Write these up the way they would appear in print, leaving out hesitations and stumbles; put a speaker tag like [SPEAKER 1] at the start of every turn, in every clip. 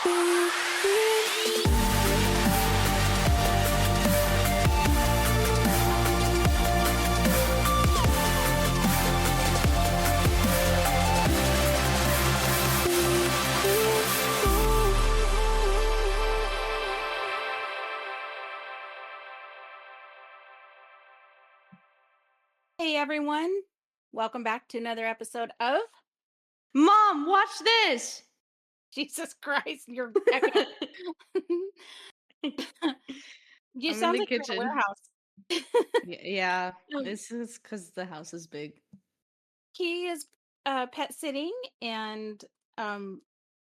[SPEAKER 1] Hey everyone, welcome back to another episode of
[SPEAKER 2] Mom, watch this.
[SPEAKER 1] Jesus Christ, you're echoing. You
[SPEAKER 2] I'm
[SPEAKER 1] sound
[SPEAKER 2] in the
[SPEAKER 1] like
[SPEAKER 2] kitchen.
[SPEAKER 1] you're in a warehouse.
[SPEAKER 2] Yeah, this is because the house is big.
[SPEAKER 1] He is pet sitting, and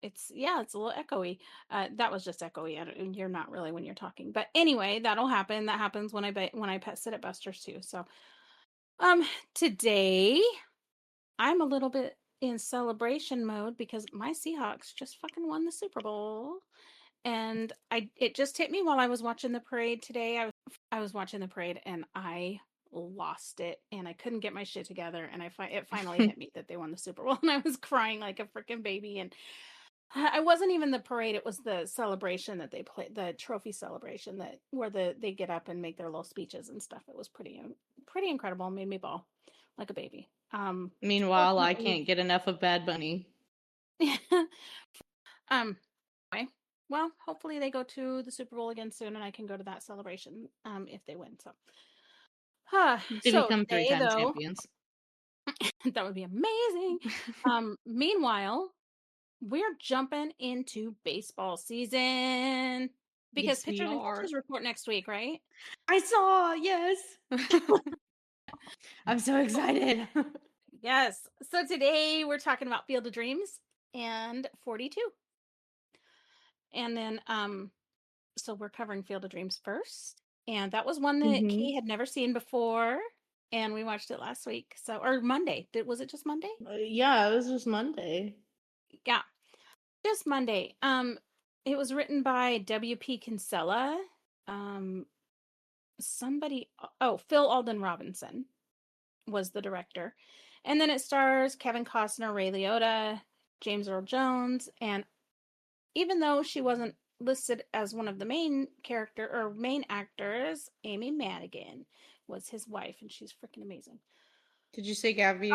[SPEAKER 1] it's a little echoey. That was just echoey. You're not really when you're talking, but anyway, that'll happen. That happens when I pet sit at Buster's too. So, today I'm a little bit in celebration mode because my Seahawks just fucking won the Super Bowl. And it just hit me while I was watching the parade today. I was watching the parade and I lost it and I couldn't get my shit together, and it finally hit me that they won the Super Bowl, and I was crying like a freaking baby. And I wasn't even the parade, it was the celebration that they played, the trophy celebration where they get up and make their little speeches and stuff. It was pretty incredible. It made me bawl like a baby.
[SPEAKER 2] Meanwhile, I can't get enough of Bad Bunny.
[SPEAKER 1] Anyway, well, hopefully they go to the Super Bowl again soon, and I can go to that celebration if they win. So,
[SPEAKER 2] To become
[SPEAKER 1] today,
[SPEAKER 2] 3-time
[SPEAKER 1] though,
[SPEAKER 2] champions.
[SPEAKER 1] that would be amazing. Meanwhile, we're jumping into baseball season because
[SPEAKER 2] Yes, we
[SPEAKER 1] pitchers and
[SPEAKER 2] are.
[SPEAKER 1] catchers report next week, right?
[SPEAKER 2] I saw, yes. I'm so excited.
[SPEAKER 1] Yes. So today we're talking about Field of Dreams and 42. And then so we're covering Field of Dreams first. And that was one that Key had never seen before. And we watched it last week. So, or Monday. Was it just Monday?
[SPEAKER 2] Yeah, it was just Monday.
[SPEAKER 1] Yeah. Just Monday. It was written by W.P. Kinsella. Phil Alden Robinson was the director. And then it stars Kevin Costner, Ray Liotta, James Earl Jones, and even though she wasn't listed as one of the main actors, Amy Madigan was his wife, and she's freaking amazing.
[SPEAKER 2] Did you say Gabby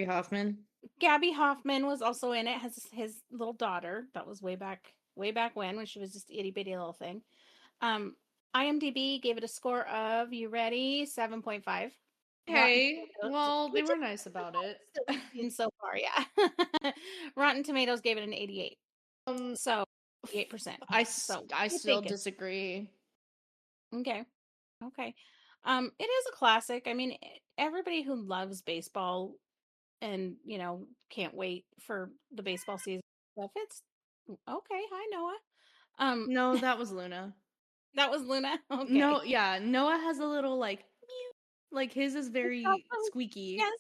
[SPEAKER 2] Hoffman? Gabby
[SPEAKER 1] Hoffman was also in it, has his little daughter. That was way back when she was just itty bitty little thing. IMDb gave it a score of, you ready, 7.5.
[SPEAKER 2] Hey, well, they were nice about it.
[SPEAKER 1] So far, yeah. Rotten Tomatoes gave it an 88. So 8%.
[SPEAKER 2] I still disagree.
[SPEAKER 1] Okay. It is a classic. I mean, everybody who loves baseball and, can't wait for the baseball season stuff, it's okay. Hi, Noah.
[SPEAKER 2] No, that was Luna.
[SPEAKER 1] That was Luna? Okay.
[SPEAKER 2] No, yeah, Noah has a little mew. Like his is very squeaky.
[SPEAKER 1] Yes,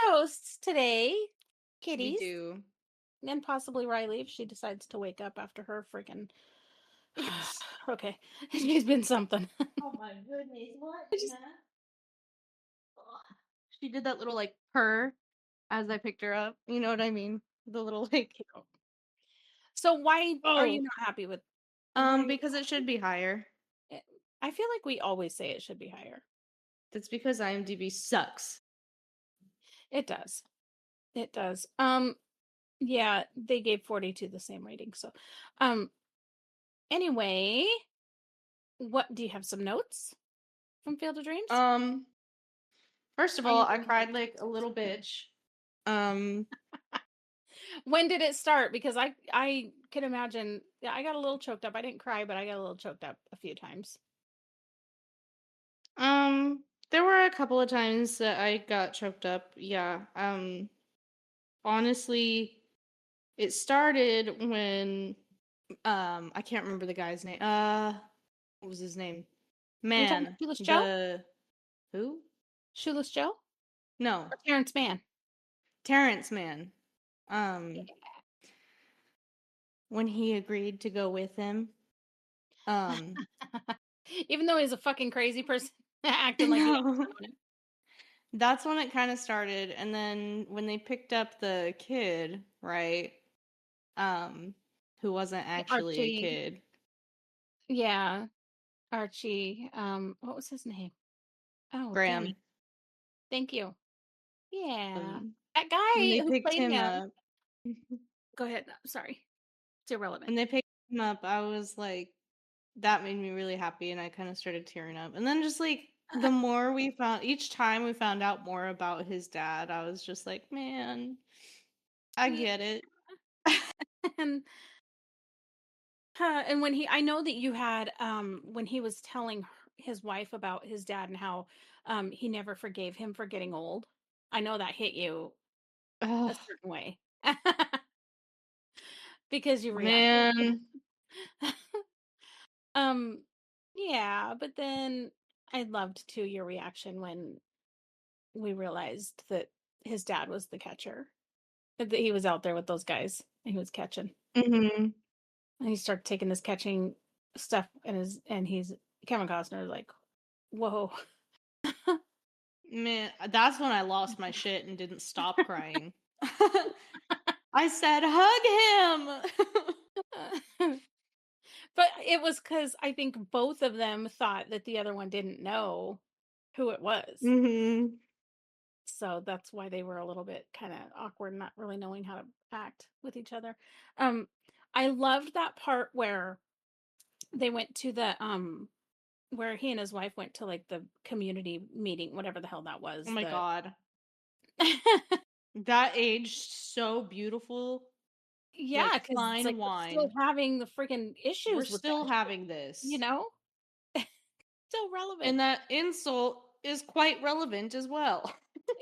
[SPEAKER 1] toasts today, kitties.
[SPEAKER 2] We do.
[SPEAKER 1] And possibly Riley if she decides to wake up after her freaking... Okay, she's been something.
[SPEAKER 2] Oh my goodness, what? She did that little purr as I picked her up. You know what I mean? The little
[SPEAKER 1] So why are you not happy with?
[SPEAKER 2] Because it should be higher.
[SPEAKER 1] I feel like we always say it should be higher.
[SPEAKER 2] That's because IMDb sucks.
[SPEAKER 1] It does. Yeah, they gave 42 the same rating. So, anyway, what do you have? Some notes from Field of Dreams?
[SPEAKER 2] First of all, I cried like a little bitch.
[SPEAKER 1] When did it start? Because I can imagine. Yeah, I got a little choked up. I didn't cry, but I got a little choked up a few times.
[SPEAKER 2] There were a couple of times that I got choked up. Yeah. Honestly, it started when I can't remember the guy's name. What was his name? Man.
[SPEAKER 1] Shoeless Joe?
[SPEAKER 2] Who?
[SPEAKER 1] Shoeless Joe?
[SPEAKER 2] No.
[SPEAKER 1] Or Terrence Mann.
[SPEAKER 2] Terrence Mann. When he agreed to go with him.
[SPEAKER 1] Even though he's a fucking crazy person acting like
[SPEAKER 2] no. That's when it kind of started, and then when they picked up the kid, right? who wasn't actually a
[SPEAKER 1] Archie.
[SPEAKER 2] kid.
[SPEAKER 1] Yeah, Archie. What was his name? Oh, damn it.
[SPEAKER 2] Graham.
[SPEAKER 1] Thank you. Yeah.
[SPEAKER 2] Um,
[SPEAKER 1] That
[SPEAKER 2] when
[SPEAKER 1] guy
[SPEAKER 2] they
[SPEAKER 1] who
[SPEAKER 2] picked
[SPEAKER 1] played
[SPEAKER 2] him
[SPEAKER 1] him.
[SPEAKER 2] up,
[SPEAKER 1] Go ahead. No, sorry. It's irrelevant.
[SPEAKER 2] when they picked him up, I was like, that made me really happy, and I kind of started tearing up. And then just like the more we found, each time we found out more about his dad, I was just like, man, I
[SPEAKER 1] Yeah.
[SPEAKER 2] get it.
[SPEAKER 1] And when I know that you had when he was telling his wife about his dad and how he never forgave him for getting old. I know that hit you a
[SPEAKER 2] Oh
[SPEAKER 1] certain way because you reacted.
[SPEAKER 2] man.
[SPEAKER 1] um yeah, but then I loved too your reaction when we realized that his dad was the catcher. That he was out there with those guys and he was catching.
[SPEAKER 2] Hmm.
[SPEAKER 1] And he started taking this catching stuff and he's Kevin Costner like, whoa.
[SPEAKER 2] Man, that's when I lost my shit and didn't stop crying. I said, hug him.
[SPEAKER 1] But it was because I think both of them thought that the other one didn't know who it was.
[SPEAKER 2] Hmm.
[SPEAKER 1] So that's why they were a little bit kind of awkward, not really knowing how to act with each other. Um, I loved that part where they went to the where he and his wife went to like the community meeting, whatever the hell that
[SPEAKER 2] Oh
[SPEAKER 1] was.
[SPEAKER 2] my
[SPEAKER 1] The
[SPEAKER 2] god. That aged so beautiful.
[SPEAKER 1] yeah,
[SPEAKER 2] Like
[SPEAKER 1] because it's like
[SPEAKER 2] fine
[SPEAKER 1] we're still
[SPEAKER 2] wine.
[SPEAKER 1] having the freaking
[SPEAKER 2] We're
[SPEAKER 1] issues with that
[SPEAKER 2] still
[SPEAKER 1] shit,
[SPEAKER 2] having
[SPEAKER 1] you
[SPEAKER 2] this.
[SPEAKER 1] know? Still relevant.
[SPEAKER 2] And that insult is quite relevant as well.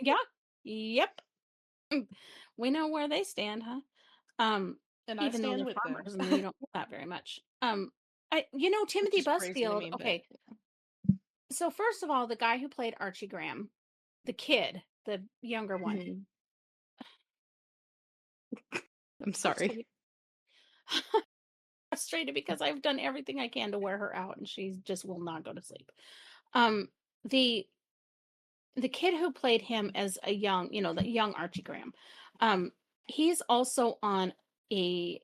[SPEAKER 1] Yeah. Yep. We know where they stand, huh? Um,
[SPEAKER 2] And I
[SPEAKER 1] even though
[SPEAKER 2] stand
[SPEAKER 1] they're
[SPEAKER 2] with them.
[SPEAKER 1] farmers and you don't know that very much.
[SPEAKER 2] Which
[SPEAKER 1] Timothy
[SPEAKER 2] is crazy to
[SPEAKER 1] Busfield,
[SPEAKER 2] me, but
[SPEAKER 1] okay. So first of all, the guy who played Archie Graham, the kid, the younger one,
[SPEAKER 2] mhm. I'm sorry.
[SPEAKER 1] frustrated, frustrated because I've done everything I can to wear her out and she just will not go to sleep. Um, the the kid who played him as a young, the young Archie Graham, um, he's also on a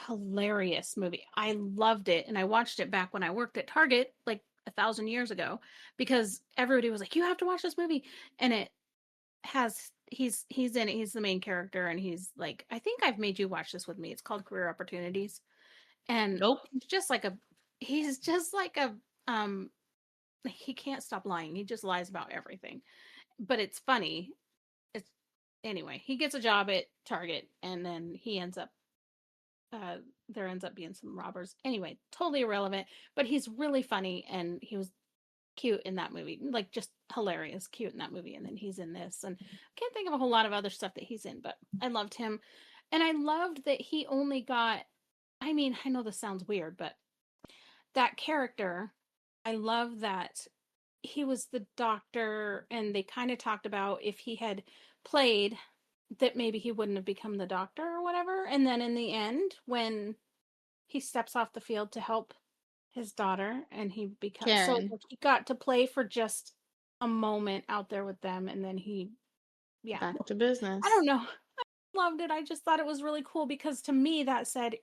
[SPEAKER 1] hilarious movie. I loved it, and I watched it back when I worked at Target, like 1,000 years ago, because everybody was like, "You have to watch this movie," and it has he's in it. He's the main character, and he's like, I think I've made you watch this with me. It's called Career Opportunities, and
[SPEAKER 2] Nope.
[SPEAKER 1] he's just like a he can't stop lying. He just lies about everything, but it's funny. It's anyway, he gets a job at Target and then he ends up uh there ends up being some robbers. Anyway, totally irrelevant, but he's really funny and he was cute in that movie. Like just hilarious, cute in that movie and then he's in this and I can't think of a whole lot of other stuff that he's in, but I loved him. And I loved that he only got I mean, I know this sounds weird, but that character, I love that he was the doctor and they kind of talked about if he had played that maybe he wouldn't have become the doctor or whatever. And then in the end, when he steps off the field to help his daughter and he becomes so
[SPEAKER 2] Karen.
[SPEAKER 1] like, he got to play for just a moment out there with them and then yeah.
[SPEAKER 2] Back to
[SPEAKER 1] I
[SPEAKER 2] business.
[SPEAKER 1] don't know. Loved it. I just thought it was really cool because to me that said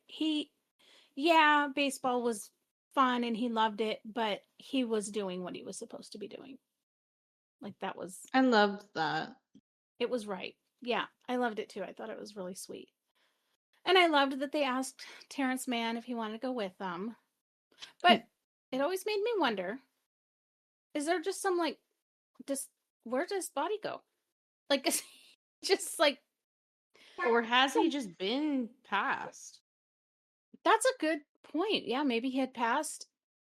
[SPEAKER 1] yeah, baseball was fun and he loved it, but he was doing what he was supposed to be doing. Like
[SPEAKER 2] I loved that.
[SPEAKER 1] it was right. Yeah, I loved it too. I thought it was really sweet. And I loved that they asked Terrence Mann if he wanted to go with them. But it always made me wonder, is there just some like just where does his body go? Like is he just like
[SPEAKER 2] Or has he just been passed?
[SPEAKER 1] that's a good point. Yeah, maybe he had passed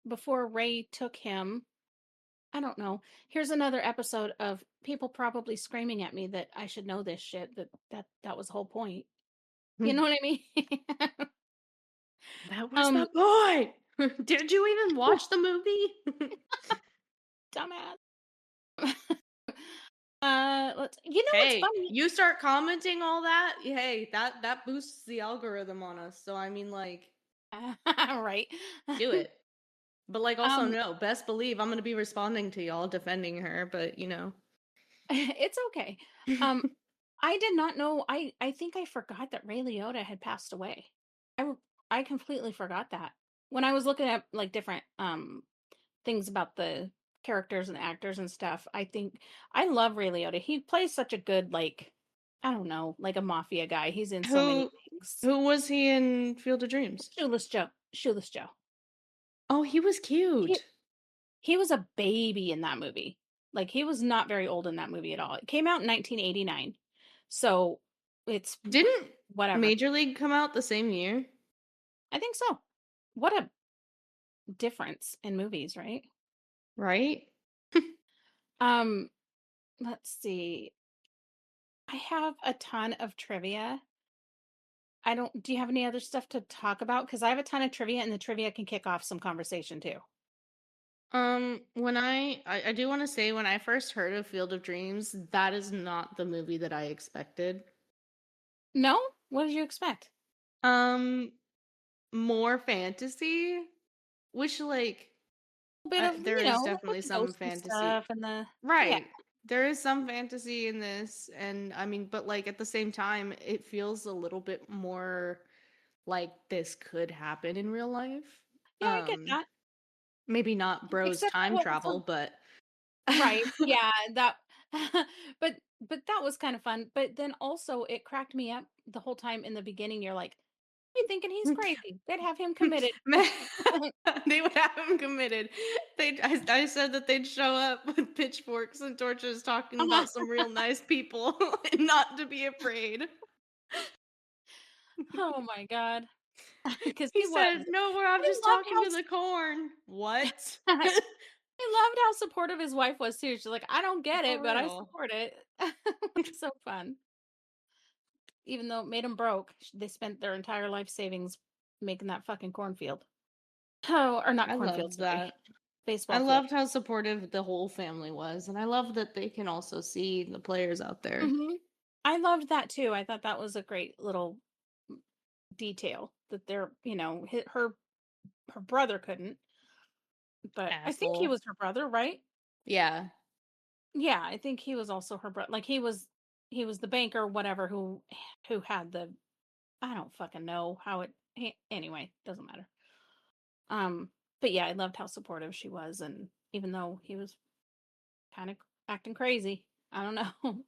[SPEAKER 1] before Ray took him. I don't know. Here's another episode of people probably screaming at me that I should know this shit that was the whole point. You know what I mean?
[SPEAKER 2] That was
[SPEAKER 1] um
[SPEAKER 2] the boy. Did you even watch the movie?
[SPEAKER 1] dumbass. Let's what's
[SPEAKER 2] Hey,
[SPEAKER 1] funny?
[SPEAKER 2] you start commenting all that, hey, that boosts the algorithm on us. So I mean, like,
[SPEAKER 1] Right.
[SPEAKER 2] do it. But like, also
[SPEAKER 1] um
[SPEAKER 2] no, best believe I'm gonna be responding to y'all defending her. But
[SPEAKER 1] it's okay. Um I did not know I think I forgot that Ray Liotta had passed away. I completely forgot that. When I was looking at like different things about the characters and actors and stuff, I think I love Ray Liotta. He plays such a good like I don't know, like a mafia guy. He's in so many
[SPEAKER 2] Who
[SPEAKER 1] things.
[SPEAKER 2] who was he in Field of Dreams?
[SPEAKER 1] Shoeless Joe. Shoeless Joe.
[SPEAKER 2] Oh, he was
[SPEAKER 1] He
[SPEAKER 2] cute.
[SPEAKER 1] he was a baby in that movie. Like he was not very old in that movie at all. It came out in 1989. So it's
[SPEAKER 2] Didn't
[SPEAKER 1] whatever.
[SPEAKER 2] Major League come out the same year?
[SPEAKER 1] I think so. What a difference in movies, right?
[SPEAKER 2] Right?
[SPEAKER 1] Um, let's see. I have a ton of trivia. I don't do you have any other stuff to talk about? Because I have a ton of trivia and the trivia can kick off some conversation too.
[SPEAKER 2] When I do want to say when I first heard of Field of Dreams, that is not the movie that I expected.
[SPEAKER 1] No? What did you expect?
[SPEAKER 2] Um, More fantasy, which like
[SPEAKER 1] A bit of,
[SPEAKER 2] there is
[SPEAKER 1] like with
[SPEAKER 2] definitely
[SPEAKER 1] the
[SPEAKER 2] some
[SPEAKER 1] ghosts and
[SPEAKER 2] fantasy.
[SPEAKER 1] stuff and the yeah.
[SPEAKER 2] Right. There is some fantasy in this, and I mean, but like at the same time, it feels a little bit more like this could happen in real life.
[SPEAKER 1] Yeah, I get that.
[SPEAKER 2] Maybe not bros
[SPEAKER 1] Except that
[SPEAKER 2] time
[SPEAKER 1] what was
[SPEAKER 2] travel,
[SPEAKER 1] so
[SPEAKER 2] but
[SPEAKER 1] right. Yeah, that but that was kind of fun. But then also it cracked me up the whole time in the beginning. You're like, you thinking he's crazy. They'd have him committed.
[SPEAKER 2] they would have him committed. I said that they'd show up with pitchforks and torches talking about some real nice people and not to be afraid.
[SPEAKER 1] Oh my god. Because
[SPEAKER 2] He
[SPEAKER 1] he was.
[SPEAKER 2] said, "No, I'm
[SPEAKER 1] I
[SPEAKER 2] just
[SPEAKER 1] loved
[SPEAKER 2] talking to the corn." What?
[SPEAKER 1] how I loved how supportive his wife was too. She's like, I don't get
[SPEAKER 2] For
[SPEAKER 1] it, but I
[SPEAKER 2] real.
[SPEAKER 1] support it. It's so fun. Even though it made them broke, they spent their entire life savings making that fucking cornfield. Oh, or not
[SPEAKER 2] I
[SPEAKER 1] cornfield,
[SPEAKER 2] loved
[SPEAKER 1] sorry.
[SPEAKER 2] that. I
[SPEAKER 1] Baseball field.
[SPEAKER 2] loved how supportive the whole family was, and I love that they can also see the players out there.
[SPEAKER 1] Hmm. I loved that too. I thought that was a great little detail that they're, her brother couldn't, but I think he
[SPEAKER 2] Asshole.
[SPEAKER 1] was her brother, right?
[SPEAKER 2] Yeah.
[SPEAKER 1] Yeah, I think he was also her brother. Like he was the banker, whatever, who had the I don't fucking know how it. Anyway, doesn't matter. Um, but yeah, I loved how supportive she was, and even though he was kind of acting crazy, I don't know.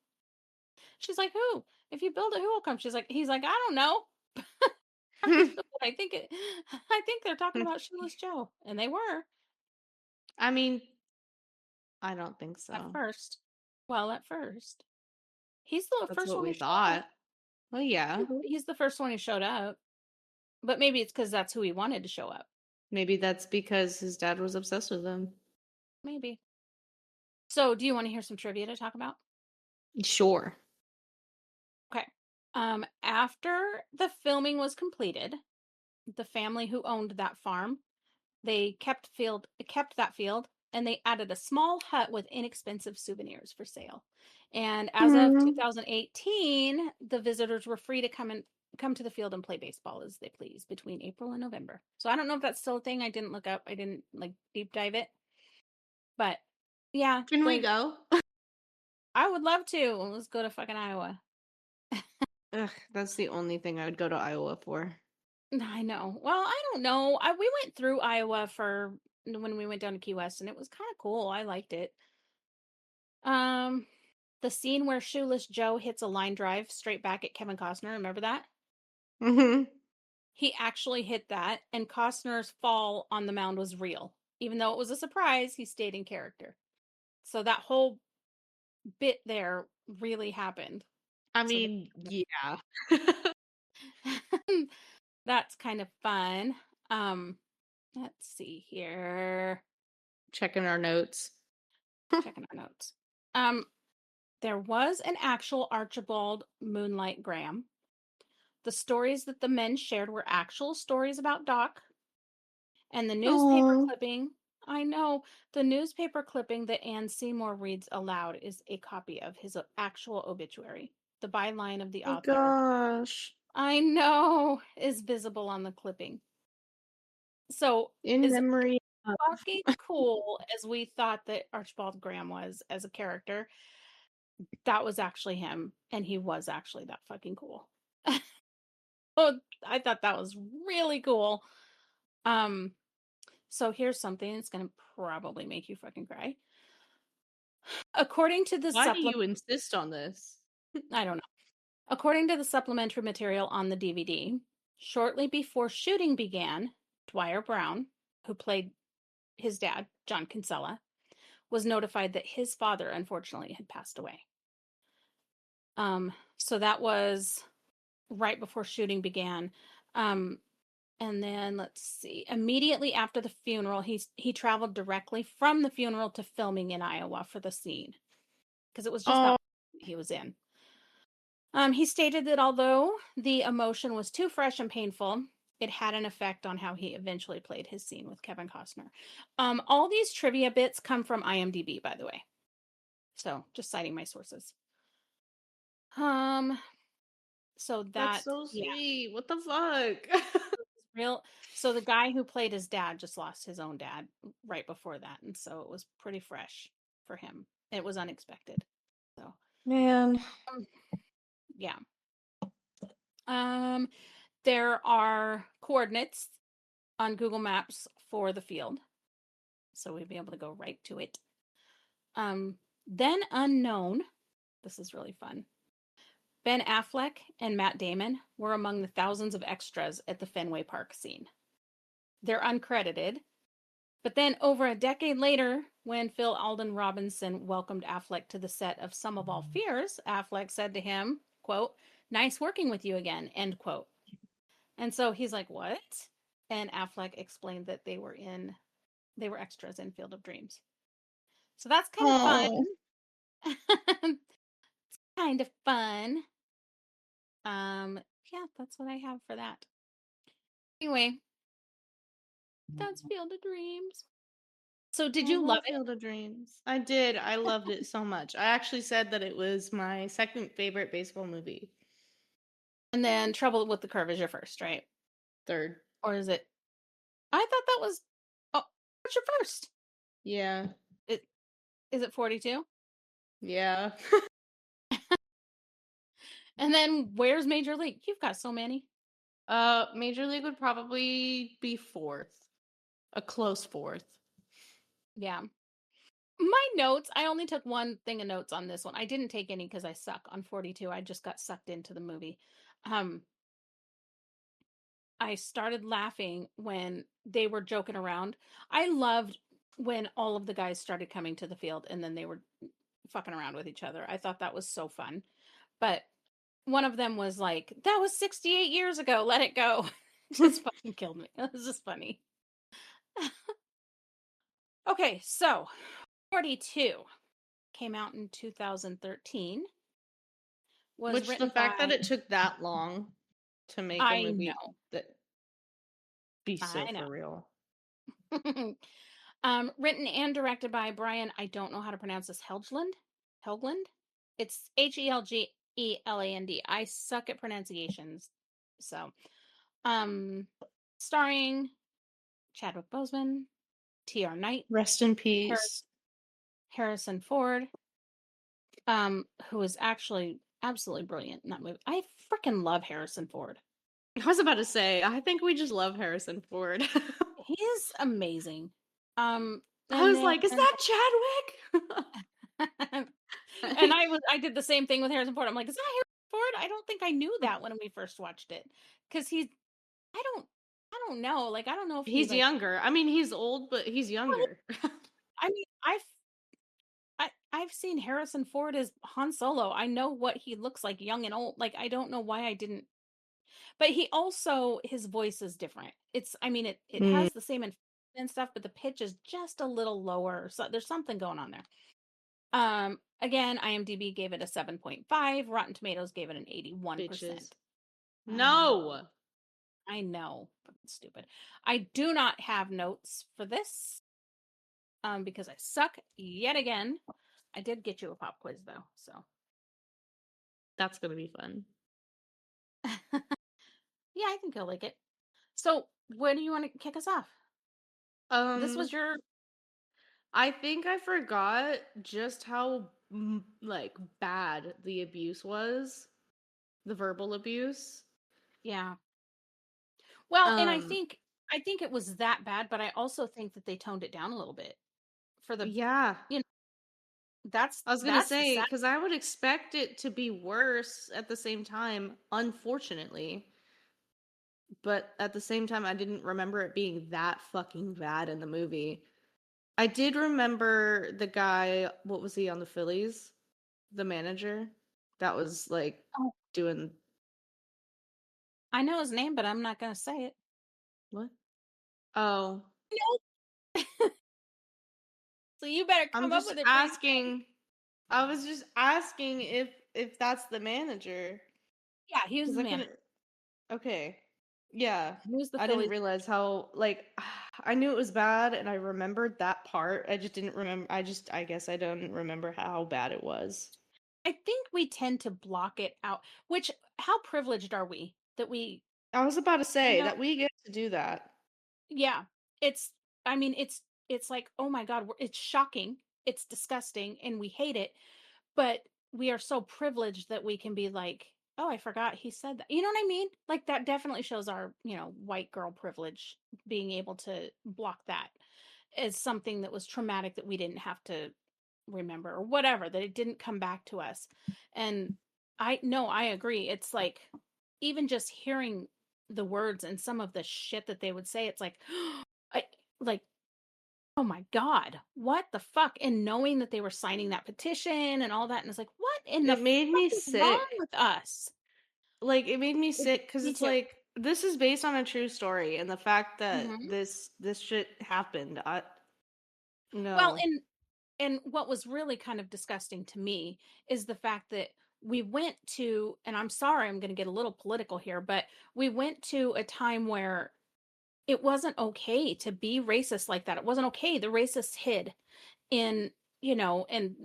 [SPEAKER 1] She's like, "Who? If you build it, who will come?" He's like, "I don't know. Have to build it. I think it. I think they're talking about Shoeless Joe, and they were
[SPEAKER 2] I mean, I don't think
[SPEAKER 1] at
[SPEAKER 2] so.
[SPEAKER 1] first. Well, at first, he's the
[SPEAKER 2] That's
[SPEAKER 1] first
[SPEAKER 2] what
[SPEAKER 1] one
[SPEAKER 2] we
[SPEAKER 1] who showed up.
[SPEAKER 2] thought. Well, yeah.
[SPEAKER 1] He's the first one who showed up, but maybe it's because that's who he wanted to show up.
[SPEAKER 2] Maybe that's because his dad was obsessed with him.
[SPEAKER 1] Maybe. So, do you want to hear some trivia to talk about?
[SPEAKER 2] Sure.
[SPEAKER 1] Okay. After the filming was completed, the family who owned that farm, they kept that field and they added a small hut with inexpensive souvenirs for sale. And as of
[SPEAKER 2] Mm.
[SPEAKER 1] 2018, the visitors were free to come to the field and play baseball as they please between April and November. So I don't know if that's still a thing. I didn't look up. I didn't like deep dive it. But yeah,
[SPEAKER 2] Can we
[SPEAKER 1] the
[SPEAKER 2] go?
[SPEAKER 1] I would love to. Let's go to fucking Iowa.
[SPEAKER 2] Ugh, that's the only thing I would go to Iowa for.
[SPEAKER 1] I know. Well, I don't know. We went through Iowa for when we went down to Key West, and it was kind of cool. I liked it. Um, the scene where Shoeless Joe hits a line drive straight back at Kevin Costner. Remember that?
[SPEAKER 2] Hmm.
[SPEAKER 1] He actually hit that, and Costner's fall on the mound was real. Even though it was a surprise, he stayed in character. So that whole bit there really happened.
[SPEAKER 2] I
[SPEAKER 1] So
[SPEAKER 2] mean, yeah.
[SPEAKER 1] that's kind of fun. Um, let's see here.
[SPEAKER 2] Checking our notes.
[SPEAKER 1] Checking our notes. Um, there was an actual Archibald Moonlight Graham. The stories that the men shared were actual stories about Doc, and the newspaper
[SPEAKER 2] Oh
[SPEAKER 1] clipping. I know the newspaper clipping that Anne Seymour reads aloud is a copy of his actual obituary. The byline of the
[SPEAKER 2] my
[SPEAKER 1] author,
[SPEAKER 2] gosh.
[SPEAKER 1] I know, is visible on the clipping. So,
[SPEAKER 2] In
[SPEAKER 1] as
[SPEAKER 2] memory of.
[SPEAKER 1] fucking cool as we thought that Archibald Graham was as a character, that was actually him, and he was actually that fucking cool. I thought that was really cool. Um, so here's something that's gonna probably make you fucking cry. According to the
[SPEAKER 2] Why do
[SPEAKER 1] supplement,
[SPEAKER 2] you insist on this?
[SPEAKER 1] I don't know. According to the supplementary material on the DVD, shortly before shooting began, Dwyer Brown, who played his dad, John Kinsella, was notified that his father unfortunately had passed away. So that was right before shooting began. Um, and then let's see, immediately after the funeral, he traveled directly from the funeral to filming in Iowa for the scene because it was just that
[SPEAKER 2] Oh
[SPEAKER 1] he was in. He stated that although the emotion was too fresh and painful, it had an effect on how he eventually played his scene with Kevin Costner. All these trivia bits come from IMDb, by the way. So just citing my sources. Um, so
[SPEAKER 2] that's
[SPEAKER 1] that,
[SPEAKER 2] so
[SPEAKER 1] yeah,
[SPEAKER 2] sweet. What the fuck?
[SPEAKER 1] real. So the guy who played his dad just lost his own dad right before that, and so it was pretty fresh for him. It was unexpected. So,
[SPEAKER 2] Man.
[SPEAKER 1] um, yeah. Um, there are coordinates on Google Maps for the field, so we'd be able to go right to it. Then unknown. This is really fun. Ben Affleck and Matt Damon were among the thousands of extras at the Fenway Park scene. They're uncredited, but then over a decade later, when Phil Alden Robinson welcomed Affleck to the set of Sum of All Fears, Affleck said to him, quote, "Nice working with you again," end quote. And so he's like, "What?" And Affleck explained that they were extras in Field of Dreams. So that's kind of fun.
[SPEAKER 2] Oh.
[SPEAKER 1] Kind of fun. Yeah, that's what I have for that. Anyway, that's Field of Dreams. So did
[SPEAKER 2] I
[SPEAKER 1] you love
[SPEAKER 2] love
[SPEAKER 1] it?
[SPEAKER 2] Field of Dreams. I did. I loved it so much. I actually said that it was my second favorite baseball movie.
[SPEAKER 1] And then Trouble with the Curve is your first, right?
[SPEAKER 2] Third.
[SPEAKER 1] Or is it? I thought that was. Oh, what's your first?
[SPEAKER 2] Yeah.
[SPEAKER 1] It is it 42?
[SPEAKER 2] Yeah.
[SPEAKER 1] And then where's Major League? You've got so many.
[SPEAKER 2] Major League would probably be fourth. A close fourth.
[SPEAKER 1] Yeah. My notes, I only took one thing of notes on this one. I didn't take any because I suck on 42. I just got sucked into the movie. Um, I started laughing when they were joking around. I loved when all of the guys started coming to the field and then they were fucking around with each other. I thought that was so fun. But one of them was like, "That was 68 years ago. Let it go." Just fucking killed me. It was just funny. Okay, so 42 came out in 2013. Was
[SPEAKER 2] Which the
[SPEAKER 1] written
[SPEAKER 2] fact that
[SPEAKER 1] by
[SPEAKER 2] it took that long to make a
[SPEAKER 1] I
[SPEAKER 2] movie
[SPEAKER 1] know.
[SPEAKER 2] that be so
[SPEAKER 1] I
[SPEAKER 2] for real.
[SPEAKER 1] know. Written and directed by Brian, I don't know how to pronounce this, Helgeland? Helgeland? It's Helgeland. I suck at pronunciations. So, um, starring Chadwick Boseman, T.R. Knight,
[SPEAKER 2] Rest in
[SPEAKER 1] Har-
[SPEAKER 2] peace.
[SPEAKER 1] Harrison Ford, who is actually absolutely brilliant in that movie. I freaking love Harrison Ford.
[SPEAKER 2] I was about to say, I think we just love Harrison Ford.
[SPEAKER 1] He is amazing.
[SPEAKER 2] I
[SPEAKER 1] And
[SPEAKER 2] was
[SPEAKER 1] then
[SPEAKER 2] like, is that Chadwick?
[SPEAKER 1] I did the same thing with Harrison Ford. I'm like, is that Harrison Ford? I don't think I knew that when we first watched it. Because I don't I don't know. Like I don't know if he
[SPEAKER 2] He's
[SPEAKER 1] like
[SPEAKER 2] younger. I mean, he's old, but he's
[SPEAKER 1] well,
[SPEAKER 2] younger.
[SPEAKER 1] I mean I've seen Harrison Ford as Han Solo. I know what he looks like young and old. Like I don't know why I didn't, but he also his voice is different. It's I mean it
[SPEAKER 2] Mm,
[SPEAKER 1] has the same and stuff, but the pitch is just a little lower. So there's something going on there. Again, IMDb gave it a 7.5. Rotten Tomatoes gave it an
[SPEAKER 2] bitches.
[SPEAKER 1] 81%.
[SPEAKER 2] No.
[SPEAKER 1] I know, fucking stupid. I do not have notes for this because I suck yet again. I did get you a pop quiz though, so
[SPEAKER 2] That's gonna be fun.
[SPEAKER 1] yeah, I think you'll like it. So, where do you want to kick us off? This
[SPEAKER 2] Um,
[SPEAKER 1] was your
[SPEAKER 2] I think I forgot just how like bad the abuse was, the verbal abuse.
[SPEAKER 1] yeah. Well, and
[SPEAKER 2] Um,
[SPEAKER 1] I think it was that bad, but I also think that they toned it down a little bit for the
[SPEAKER 2] yeah.
[SPEAKER 1] you know,
[SPEAKER 2] I was gonna
[SPEAKER 1] that's the
[SPEAKER 2] say
[SPEAKER 1] sad.
[SPEAKER 2] because I would expect it to be worse at the same time, unfortunately. But at the same time, I didn't remember it being that fucking bad in the movie. I did remember the guy, what was he on the Phillies? The manager that was like
[SPEAKER 1] Oh,
[SPEAKER 2] doing
[SPEAKER 1] I know his name, but I'm not gonna say it.
[SPEAKER 2] what? Oh,
[SPEAKER 1] Nope. So you better
[SPEAKER 2] I'm
[SPEAKER 1] come up
[SPEAKER 2] just
[SPEAKER 1] with it pretty quick.
[SPEAKER 2] asking. I was just asking if that's the manager
[SPEAKER 1] Yeah, he was
[SPEAKER 2] because
[SPEAKER 1] the
[SPEAKER 2] I
[SPEAKER 1] manager.
[SPEAKER 2] couldn't. Okay, yeah,
[SPEAKER 1] He was the
[SPEAKER 2] I didn't
[SPEAKER 1] Phillies.
[SPEAKER 2] realize how like I knew it was bad and I remembered that part. I just didn't remember. I guess I don't remember how bad it was.
[SPEAKER 1] I think we tend to block it out, which how privileged are we that we,
[SPEAKER 2] I was about to
[SPEAKER 1] you
[SPEAKER 2] say
[SPEAKER 1] know,
[SPEAKER 2] that we get to do that.
[SPEAKER 1] yeah. It's I mean, it's like, "Oh my god, it's shocking, it's disgusting, and we hate it," but we are so privileged that we can be like, "Oh, I forgot he said that." You know what I mean? Like, that definitely shows our, white girl privilege, being able to block that as something that was traumatic that we didn't have to remember or whatever, that it didn't come back to us. And I no, I agree. It's like even just hearing the words and some of the shit that they would say, it's like, I like, oh my God, what the fuck? And knowing that they were signing that petition and all that, and it's like, what in the
[SPEAKER 2] It made
[SPEAKER 1] fuck
[SPEAKER 2] me
[SPEAKER 1] is wrong
[SPEAKER 2] sick.
[SPEAKER 1] with us?
[SPEAKER 2] Like, it made me
[SPEAKER 1] It,
[SPEAKER 2] sick because
[SPEAKER 1] me
[SPEAKER 2] it's
[SPEAKER 1] too.
[SPEAKER 2] like, this is based on a true story, and the fact that
[SPEAKER 1] Hmm.
[SPEAKER 2] this shit happened, I
[SPEAKER 1] Well,
[SPEAKER 2] no.
[SPEAKER 1] and what was really kind of disgusting to me is the fact that we went to, and I'm sorry, I'm going to get a little political here, but we went to a time where it wasn't okay to be racist like that. It wasn't okay. The racists hid in, and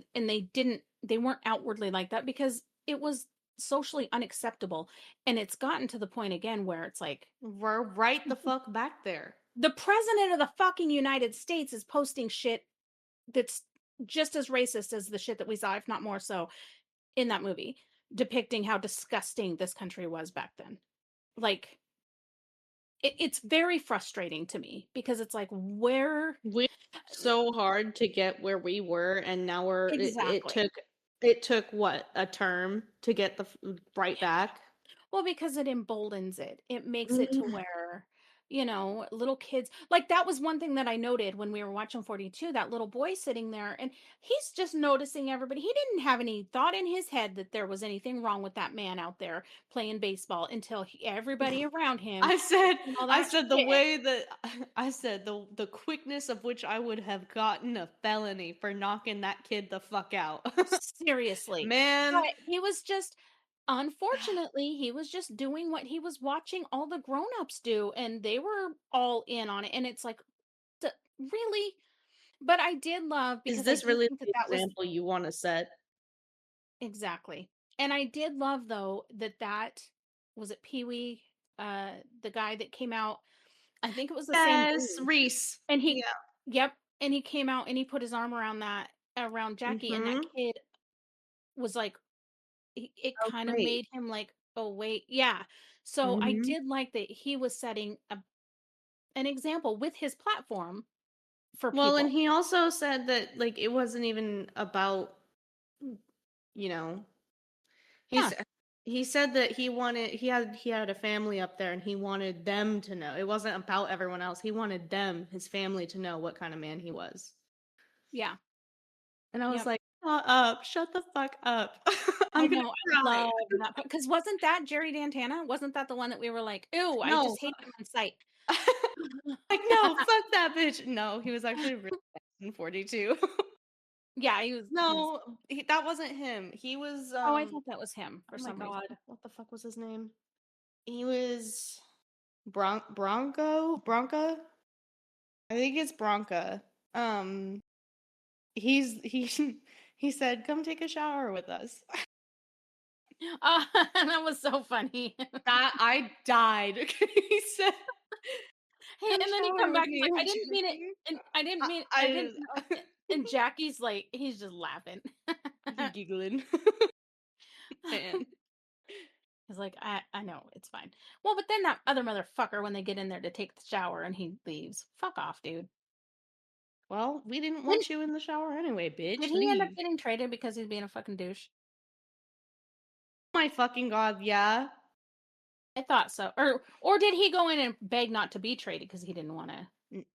[SPEAKER 1] they weren't outwardly like that because it was socially unacceptable. And it's gotten to the point again where it's like
[SPEAKER 2] We're right the fuck back there.
[SPEAKER 1] the president of the fucking United States is posting shit that's just as racist as the shit that we saw, if not more so, in that movie, depicting how disgusting this country was back then. Like, it's very frustrating to me because it's like, where
[SPEAKER 2] We worked so hard to get where we were, and now
[SPEAKER 1] exactly.
[SPEAKER 2] it took what, a term to get right back.
[SPEAKER 1] Well, because it emboldens it. It makes it to
[SPEAKER 2] Mm.
[SPEAKER 1] where, little kids, like, that was one thing that I noted when we were watching 42, that little boy sitting there, and he's just noticing everybody. He didn't have any thought in his head that there was anything wrong with that man out there playing baseball until everybody around him
[SPEAKER 2] I said
[SPEAKER 1] and all
[SPEAKER 2] I
[SPEAKER 1] that
[SPEAKER 2] said the
[SPEAKER 1] shit.
[SPEAKER 2] way that I said the quickness of which I would have gotten a felony for knocking that kid the fuck out.
[SPEAKER 1] Seriously. But
[SPEAKER 2] Man,
[SPEAKER 1] he was just unfortunately, he was just doing what he was watching all the grown-ups do, and they were all in on it, and it's like, "D really?" But I did love
[SPEAKER 2] is
[SPEAKER 1] because I
[SPEAKER 2] this
[SPEAKER 1] do
[SPEAKER 2] really
[SPEAKER 1] think that
[SPEAKER 2] the
[SPEAKER 1] that was
[SPEAKER 2] example you want to set?
[SPEAKER 1] exactly. And I did love, though, that was it Pee-wee, the guy that came out, I think it was the same
[SPEAKER 2] Yes,
[SPEAKER 1] dude,
[SPEAKER 2] Reese.
[SPEAKER 1] and he
[SPEAKER 2] Yeah.
[SPEAKER 1] yep, and he came out and he put his arm around Jackie, and that
[SPEAKER 2] Mhm.
[SPEAKER 1] kid was like, it
[SPEAKER 2] Oh,
[SPEAKER 1] kind of
[SPEAKER 2] great.
[SPEAKER 1] made him like, "Oh, wait." Yeah. So I
[SPEAKER 2] Mhm.
[SPEAKER 1] did like that he was setting an example with his platform for
[SPEAKER 2] Well, and
[SPEAKER 1] people.
[SPEAKER 2] he also said that like it wasn't even about, you know,
[SPEAKER 1] Yeah.
[SPEAKER 2] he's he said that he had a family up there and he wanted them to know. It wasn't about everyone else. He wanted them, his family, to know what kind of man he was.
[SPEAKER 1] Yeah.
[SPEAKER 2] And I was
[SPEAKER 1] Yep.
[SPEAKER 2] like, "Shut up. Shut the fuck up.
[SPEAKER 1] I
[SPEAKER 2] I'm gonna
[SPEAKER 1] know. I
[SPEAKER 2] cry."
[SPEAKER 1] love that part because wasn't that Jerry Dantana? Wasn't that the one that we were like, "Ew, I
[SPEAKER 2] No.
[SPEAKER 1] just hate him on sight."
[SPEAKER 2] Like, "No, fuck that bitch." No, he was actually really nice in 42.
[SPEAKER 1] Yeah, he was
[SPEAKER 2] No, that wasn't him. He was,
[SPEAKER 1] oh, I thought that was him
[SPEAKER 2] oh
[SPEAKER 1] for
[SPEAKER 2] my
[SPEAKER 1] some
[SPEAKER 2] god,
[SPEAKER 1] reason.
[SPEAKER 2] what the fuck was his name? He was Bronca? I think it's Bronca. Um, he he said, "Come take a shower with us."
[SPEAKER 1] That was so funny.
[SPEAKER 2] That I died. He said,
[SPEAKER 1] Hey,
[SPEAKER 2] "Come
[SPEAKER 1] and then he
[SPEAKER 2] shower
[SPEAKER 1] come
[SPEAKER 2] with
[SPEAKER 1] back, he's
[SPEAKER 2] me."
[SPEAKER 1] like,
[SPEAKER 2] I'm
[SPEAKER 1] "I didn't mean it,
[SPEAKER 2] joking.
[SPEAKER 1] and I didn't mean I
[SPEAKER 2] I
[SPEAKER 1] didn't mean it," and Jackie's like, he's just laughing.
[SPEAKER 2] he giggling. Man.
[SPEAKER 1] He's like, I know, it's fine. Well, but then that other motherfucker, when they get in there to take the shower and he leaves, fuck off, dude.
[SPEAKER 2] Well, we didn't
[SPEAKER 1] Then
[SPEAKER 2] want you in the shower anyway,
[SPEAKER 1] did
[SPEAKER 2] bitch.
[SPEAKER 1] he end up
[SPEAKER 2] Leave.
[SPEAKER 1] getting traded because he's being a fucking douche?
[SPEAKER 2] My fucking god, yeah.
[SPEAKER 1] I thought so. Or did he go in and beg not to be traded because he didn't want to?
[SPEAKER 2] N-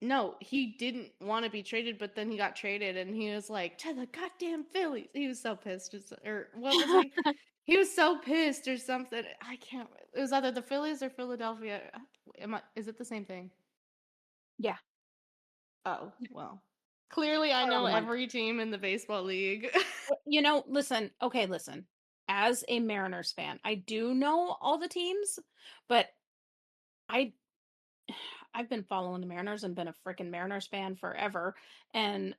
[SPEAKER 2] No, he didn't want to be traded, but then he got traded and he was like, to the goddamn Phillies. He was so pissed. Or what was he? He was so pissed or something. I can't. It was either the Phillies or Philadelphia. Is it the same thing?
[SPEAKER 1] Yeah.
[SPEAKER 2] Oh, well. Clearly, I know
[SPEAKER 1] However one.
[SPEAKER 2] every team in the baseball league.
[SPEAKER 1] Listen, okay, listen. As a Mariners fan, I do know all the teams, but I I've been following the Mariners and been a freaking Mariners fan forever and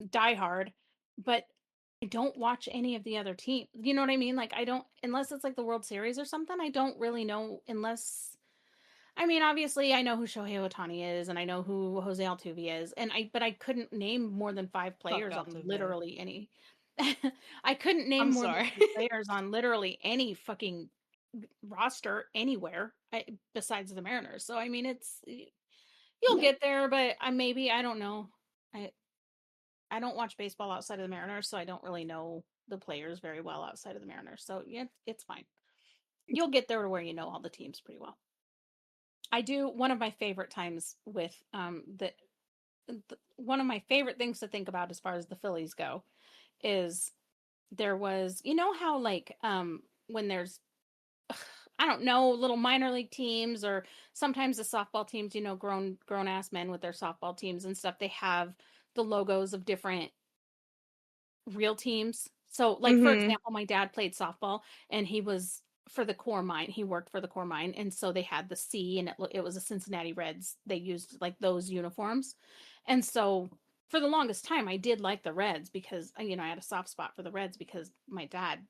[SPEAKER 1] diehard, but I don't watch any of the other teams. You know what I mean? Like I don't unless it's like the World Series or something, I don't really know unless I mean, obviously I know who Shohei Ohtani is and I know who Jose Altuve is and I couldn't name more than 5
[SPEAKER 2] Fuck
[SPEAKER 1] players on
[SPEAKER 2] Altuve.
[SPEAKER 1] literally any I couldn't name
[SPEAKER 2] I'm
[SPEAKER 1] more than
[SPEAKER 2] sorry.
[SPEAKER 1] 5 players on literally any fucking roster anywhere besides the Mariners. So I mean, you'll get there, but I don't know. I I don't watch baseball outside of the Mariners, so I don't really know the players very well outside of the Mariners. So yeah, it's fine. You'll get there to where you know all the teams pretty well. I do one of my favorite times with one of my favorite things to think about as far as the Phillies go is there was how like when there's I don't know, little minor league teams or sometimes the softball teams, grown ass men with their softball teams and stuff, they have the logos of different real teams. So, like for
[SPEAKER 2] Hmm.
[SPEAKER 1] example, my dad played softball and he was for the core mine. He worked for the core mine, and so they had the C, and it was a Cincinnati Reds. They used like those uniforms, and so for the longest time, I did like the Reds because I had a soft spot for the Reds because my dad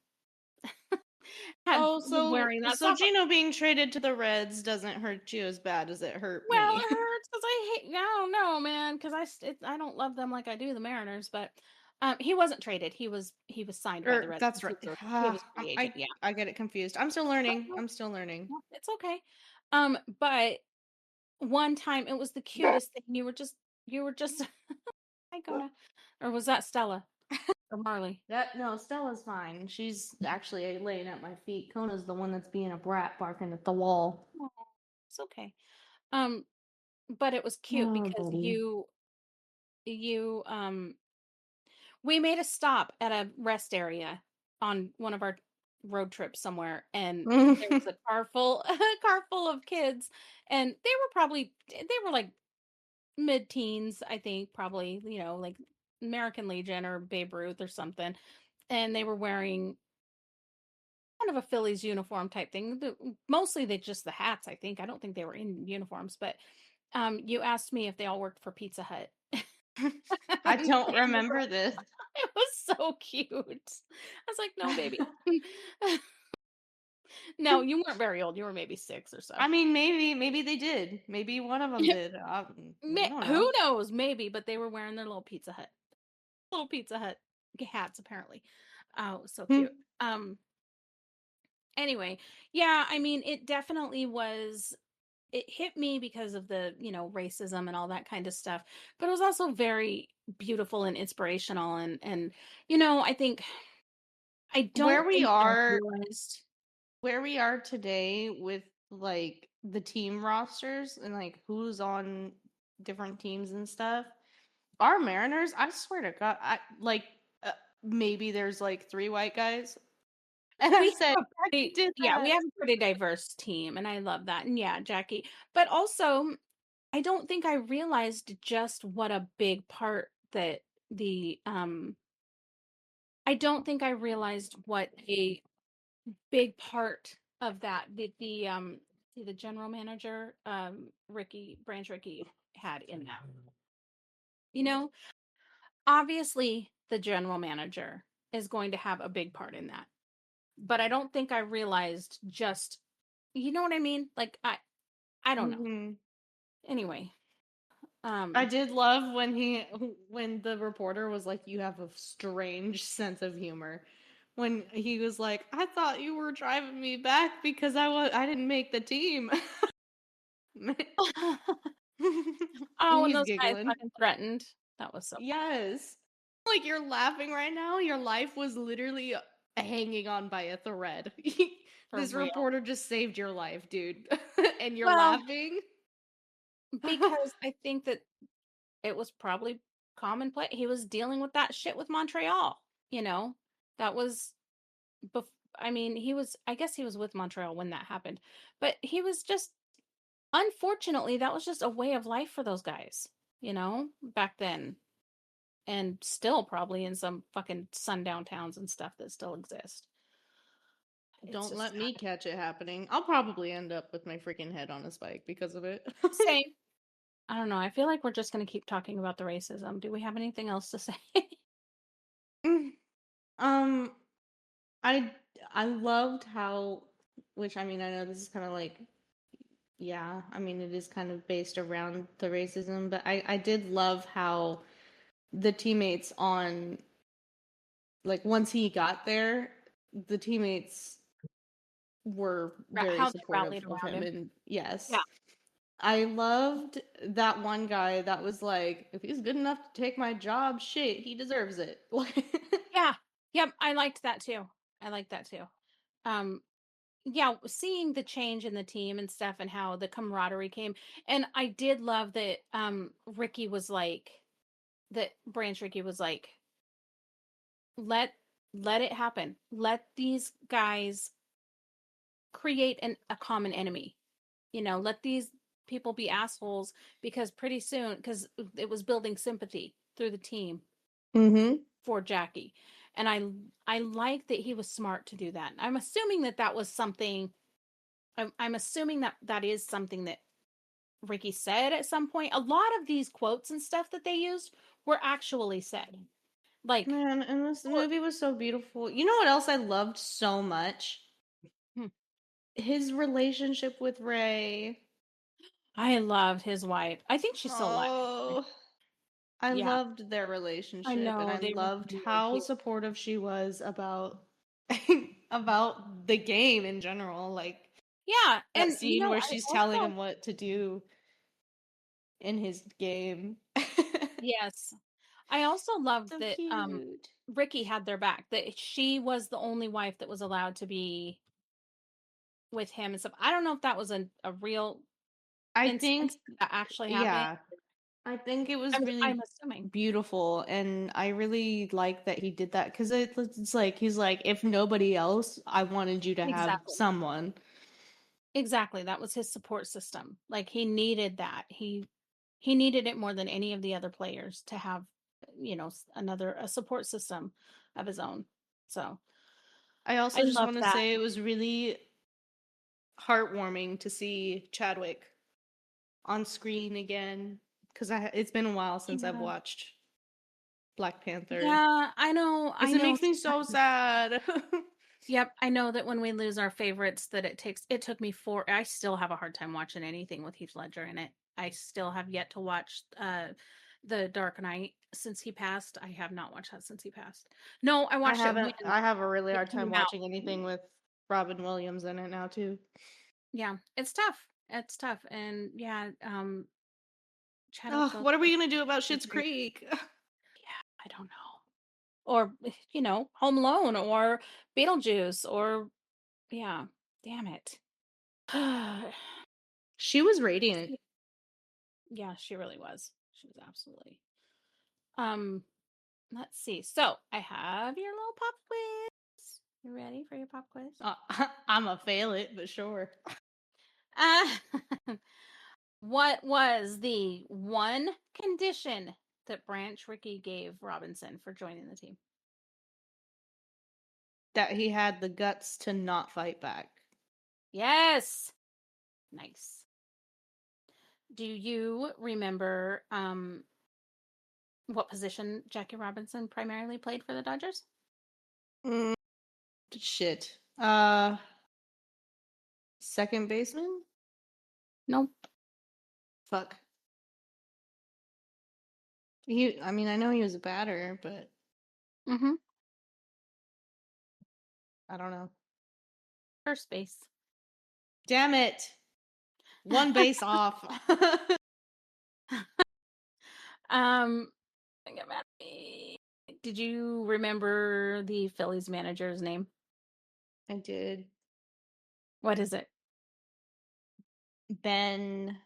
[SPEAKER 2] Oh,
[SPEAKER 1] was
[SPEAKER 2] so
[SPEAKER 1] wearing that
[SPEAKER 2] so
[SPEAKER 1] softball.
[SPEAKER 2] Gino being traded to the Reds doesn't hurt you as bad as it hurt
[SPEAKER 1] Well,
[SPEAKER 2] me.
[SPEAKER 1] it hurts because I don't know, man, because I don't love them like I do the Mariners. But he wasn't traded. He was signed by the
[SPEAKER 2] Or
[SPEAKER 1] Reds
[SPEAKER 2] that's
[SPEAKER 1] because
[SPEAKER 2] right.
[SPEAKER 1] he was a free agent.
[SPEAKER 2] I
[SPEAKER 1] Yeah.
[SPEAKER 2] I get it confused. I'm still
[SPEAKER 1] Oh,
[SPEAKER 2] learning.
[SPEAKER 1] no,
[SPEAKER 2] I'm still learning.
[SPEAKER 1] no, it's okay. But one time it was the cutest thing. You were just hi Kona. Or was that Stella or Marley?
[SPEAKER 2] That no, Stella's fine. She's actually laying at my feet. Kona's the one that's being a brat barking at the wall.
[SPEAKER 1] Oh, it's okay. Um, but it was cute
[SPEAKER 2] Oh,
[SPEAKER 1] because
[SPEAKER 2] buddy.
[SPEAKER 1] you we made a stop at a rest area on one of our road trips somewhere, and there was a car full a car full of kids, and they were like mid-teens, I think, probably, like American Legion or Babe Ruth or something, and they were wearing kind of a Phillies uniform type thing. Mostly they just the hats, I think. I don't think they were in uniforms, but you asked me if they all worked for Pizza Hut.
[SPEAKER 2] I
[SPEAKER 1] And
[SPEAKER 2] don't remember this.
[SPEAKER 1] it was so cute. I was like, "No, baby." No, you weren't very old. You were maybe 6 or so.
[SPEAKER 2] I mean, maybe they did. Maybe one of them did. I don't know.
[SPEAKER 1] Who knows? Maybe, but they were wearing their little Pizza Hut hats apparently. Oh, so
[SPEAKER 2] Hmm.
[SPEAKER 1] cute. Anyway, yeah, I mean, it definitely was it hit me because of the, racism and all that kind of stuff, but it was also very beautiful and inspirational and I think I
[SPEAKER 2] Where
[SPEAKER 1] don't
[SPEAKER 2] we
[SPEAKER 1] think I
[SPEAKER 2] are
[SPEAKER 1] realized
[SPEAKER 2] where we are today with like the team rosters and like who's on different teams and stuff. Our Mariners, I swear to God, uh, maybe there's like 3 white guys, and
[SPEAKER 1] we
[SPEAKER 2] I said,
[SPEAKER 1] have a
[SPEAKER 2] I
[SPEAKER 1] pretty
[SPEAKER 2] did
[SPEAKER 1] yeah, we
[SPEAKER 2] that.
[SPEAKER 1] have a pretty diverse team and I love that. And yeah, Jackie. But also, I don't think I realized just what a big part that the I don't think I realized what a big part of that the general manager Rickey Branch Rickey had in that. You know, obviously the general manager is going to have a big part in that. But I don't think I realized just you know what I mean? Like I don't know.
[SPEAKER 2] Hmm.
[SPEAKER 1] Anyway,
[SPEAKER 2] I
[SPEAKER 1] um
[SPEAKER 2] did love when the reporter was like, "You have a strange sense of humor," when he was like, "I thought you were driving me back because I didn't make the team." And
[SPEAKER 1] Oh, when
[SPEAKER 2] he's
[SPEAKER 1] those guys
[SPEAKER 2] giggling.
[SPEAKER 1] fucking threatened. That was so
[SPEAKER 2] Yes. Like, you're laughing right now, your life was literally hanging on by a thread.
[SPEAKER 1] for
[SPEAKER 2] This
[SPEAKER 1] real.
[SPEAKER 2] reporter just saved your life, dude, and you're
[SPEAKER 1] Well,
[SPEAKER 2] laughing?
[SPEAKER 1] because I think that it was probably commonplace. He was dealing with that shit with Montreal, you know? That was bef I mean, I guess he was with Montreal when that happened, but he was just unfortunately, that was just a way of life for those guys, back then, and still probably in some fucking sundown towns and stuff that still exist. It's
[SPEAKER 2] Don't
[SPEAKER 1] just
[SPEAKER 2] let me
[SPEAKER 1] sad.
[SPEAKER 2] catch it happening. I'll probably end up with my freaking head on a spike because of it.
[SPEAKER 1] Same. I don't know, I feel like we're just gonna keep talking about the racism. Do we have anything else to say?
[SPEAKER 2] Mm, um, I I loved how, which I mean, I know this is kind of like, yeah, I mean, it is kind of based around the racism, but I did love how the teammates on, like, once he got there, the teammates were very
[SPEAKER 1] How they
[SPEAKER 2] supportive
[SPEAKER 1] rallied
[SPEAKER 2] of
[SPEAKER 1] around
[SPEAKER 2] him,
[SPEAKER 1] him.
[SPEAKER 2] and
[SPEAKER 1] Yeah.
[SPEAKER 2] yes, I loved that one guy that was like, if he's good enough to take my job, shit, he deserves it. Like,
[SPEAKER 1] Yeah. Yep, I liked that too. I liked that too. Um, yeah, seeing the change in the team and stuff and how the camaraderie came. And I did love that Ricky was like that Branch Rickey was like, let let it happen. Let these guys create a common enemy. Let these people be assholes because pretty soon because it was building sympathy through the team
[SPEAKER 2] mm-hmm.
[SPEAKER 1] for Jackie. And I like that he was smart to do that. I'm assuming that that was something I'm assuming that that is something that Ricky said at some point. A lot of these quotes and stuff that they used were actually said. Like,
[SPEAKER 2] Man, and this
[SPEAKER 1] or,
[SPEAKER 2] movie was so beautiful. You know what else I loved so much?
[SPEAKER 1] hmm,
[SPEAKER 2] His relationship with Ray.
[SPEAKER 1] I loved his wife. I think she's still alive.
[SPEAKER 2] Oh, I
[SPEAKER 1] Yeah,
[SPEAKER 2] loved their
[SPEAKER 1] I
[SPEAKER 2] relationship, and
[SPEAKER 1] know
[SPEAKER 2] I
[SPEAKER 1] they were
[SPEAKER 2] loved
[SPEAKER 1] really
[SPEAKER 2] how
[SPEAKER 1] cute.
[SPEAKER 2] supportive she was about about the game in general. Like
[SPEAKER 1] Yeah,
[SPEAKER 2] that
[SPEAKER 1] and
[SPEAKER 2] scene where
[SPEAKER 1] I
[SPEAKER 2] she's telling
[SPEAKER 1] also
[SPEAKER 2] him what to do in his game.
[SPEAKER 1] yes, I also loved
[SPEAKER 2] So
[SPEAKER 1] that
[SPEAKER 2] cute.
[SPEAKER 1] Ricky had their back. That she was the only wife that was allowed to be with him and stuff. I don't know if that was a real
[SPEAKER 2] I think,
[SPEAKER 1] instance that actually happened.
[SPEAKER 2] yeah, I think it was
[SPEAKER 1] I'm
[SPEAKER 2] really
[SPEAKER 1] assuming.
[SPEAKER 2] beautiful, and I really like that he did that because it's like he's like, if nobody else, I wanted you to have
[SPEAKER 1] Exactly.
[SPEAKER 2] someone.
[SPEAKER 1] Exactly. That was his support system. Like he needed that. He needed it more than any of the other players to have, another a support system of his own. So
[SPEAKER 2] I
[SPEAKER 1] I
[SPEAKER 2] also just
[SPEAKER 1] love
[SPEAKER 2] want to
[SPEAKER 1] that.
[SPEAKER 2] say it was really heartwarming to see Chadwick on screen again because it's been a while since I've
[SPEAKER 1] Yeah.
[SPEAKER 2] watched Black Panther
[SPEAKER 1] Yeah, I know.
[SPEAKER 2] because
[SPEAKER 1] I
[SPEAKER 2] it
[SPEAKER 1] know
[SPEAKER 2] makes me so
[SPEAKER 1] sometimes.
[SPEAKER 2] sad.
[SPEAKER 1] Yep, I know that when we lose our favorites that it took me I still have a hard time watching anything with Heath Ledger in it. I still have yet to watch The Dark Knight since he passed. I have not watched that since he passed. No, I
[SPEAKER 2] I
[SPEAKER 1] watched it
[SPEAKER 2] haven't.
[SPEAKER 1] when
[SPEAKER 2] I have a really
[SPEAKER 1] it
[SPEAKER 2] hard time
[SPEAKER 1] came out.
[SPEAKER 2] watching anything with Robin Williams in it now too.
[SPEAKER 1] Yeah, it's tough. It's tough. And yeah, Chadwick
[SPEAKER 2] Oh, what are we gonna do about Schitt's
[SPEAKER 1] Boseman.
[SPEAKER 2] Creek?
[SPEAKER 1] Yeah, I don't know. Or Home Alone or Beetlejuice or yeah, damn it.
[SPEAKER 2] She was radiant.
[SPEAKER 1] Yeah, she really was. She was absolutely. Um, let's see. So I have your little pop quiz. You ready for your pop quiz?
[SPEAKER 2] Uh, I'm a fail it, but sure.
[SPEAKER 1] Uh, what was the one condition that Branch Rickey gave Robinson for joining the team?
[SPEAKER 2] That he had the guts to not fight back.
[SPEAKER 1] Yes. Nice. Do you remember what position Jackie Robinson primarily played for the Dodgers?
[SPEAKER 2] Mm, shit. Second baseman?
[SPEAKER 1] Nope.
[SPEAKER 2] Fuck. I mean, I know he was a batter, but
[SPEAKER 1] Mm-hmm.
[SPEAKER 2] I don't know.
[SPEAKER 1] First base.
[SPEAKER 2] Damn it. One base off.
[SPEAKER 1] Um, get mad at me. Did you remember the Phillies manager's name?
[SPEAKER 2] I did.
[SPEAKER 1] What is it?
[SPEAKER 2] Ben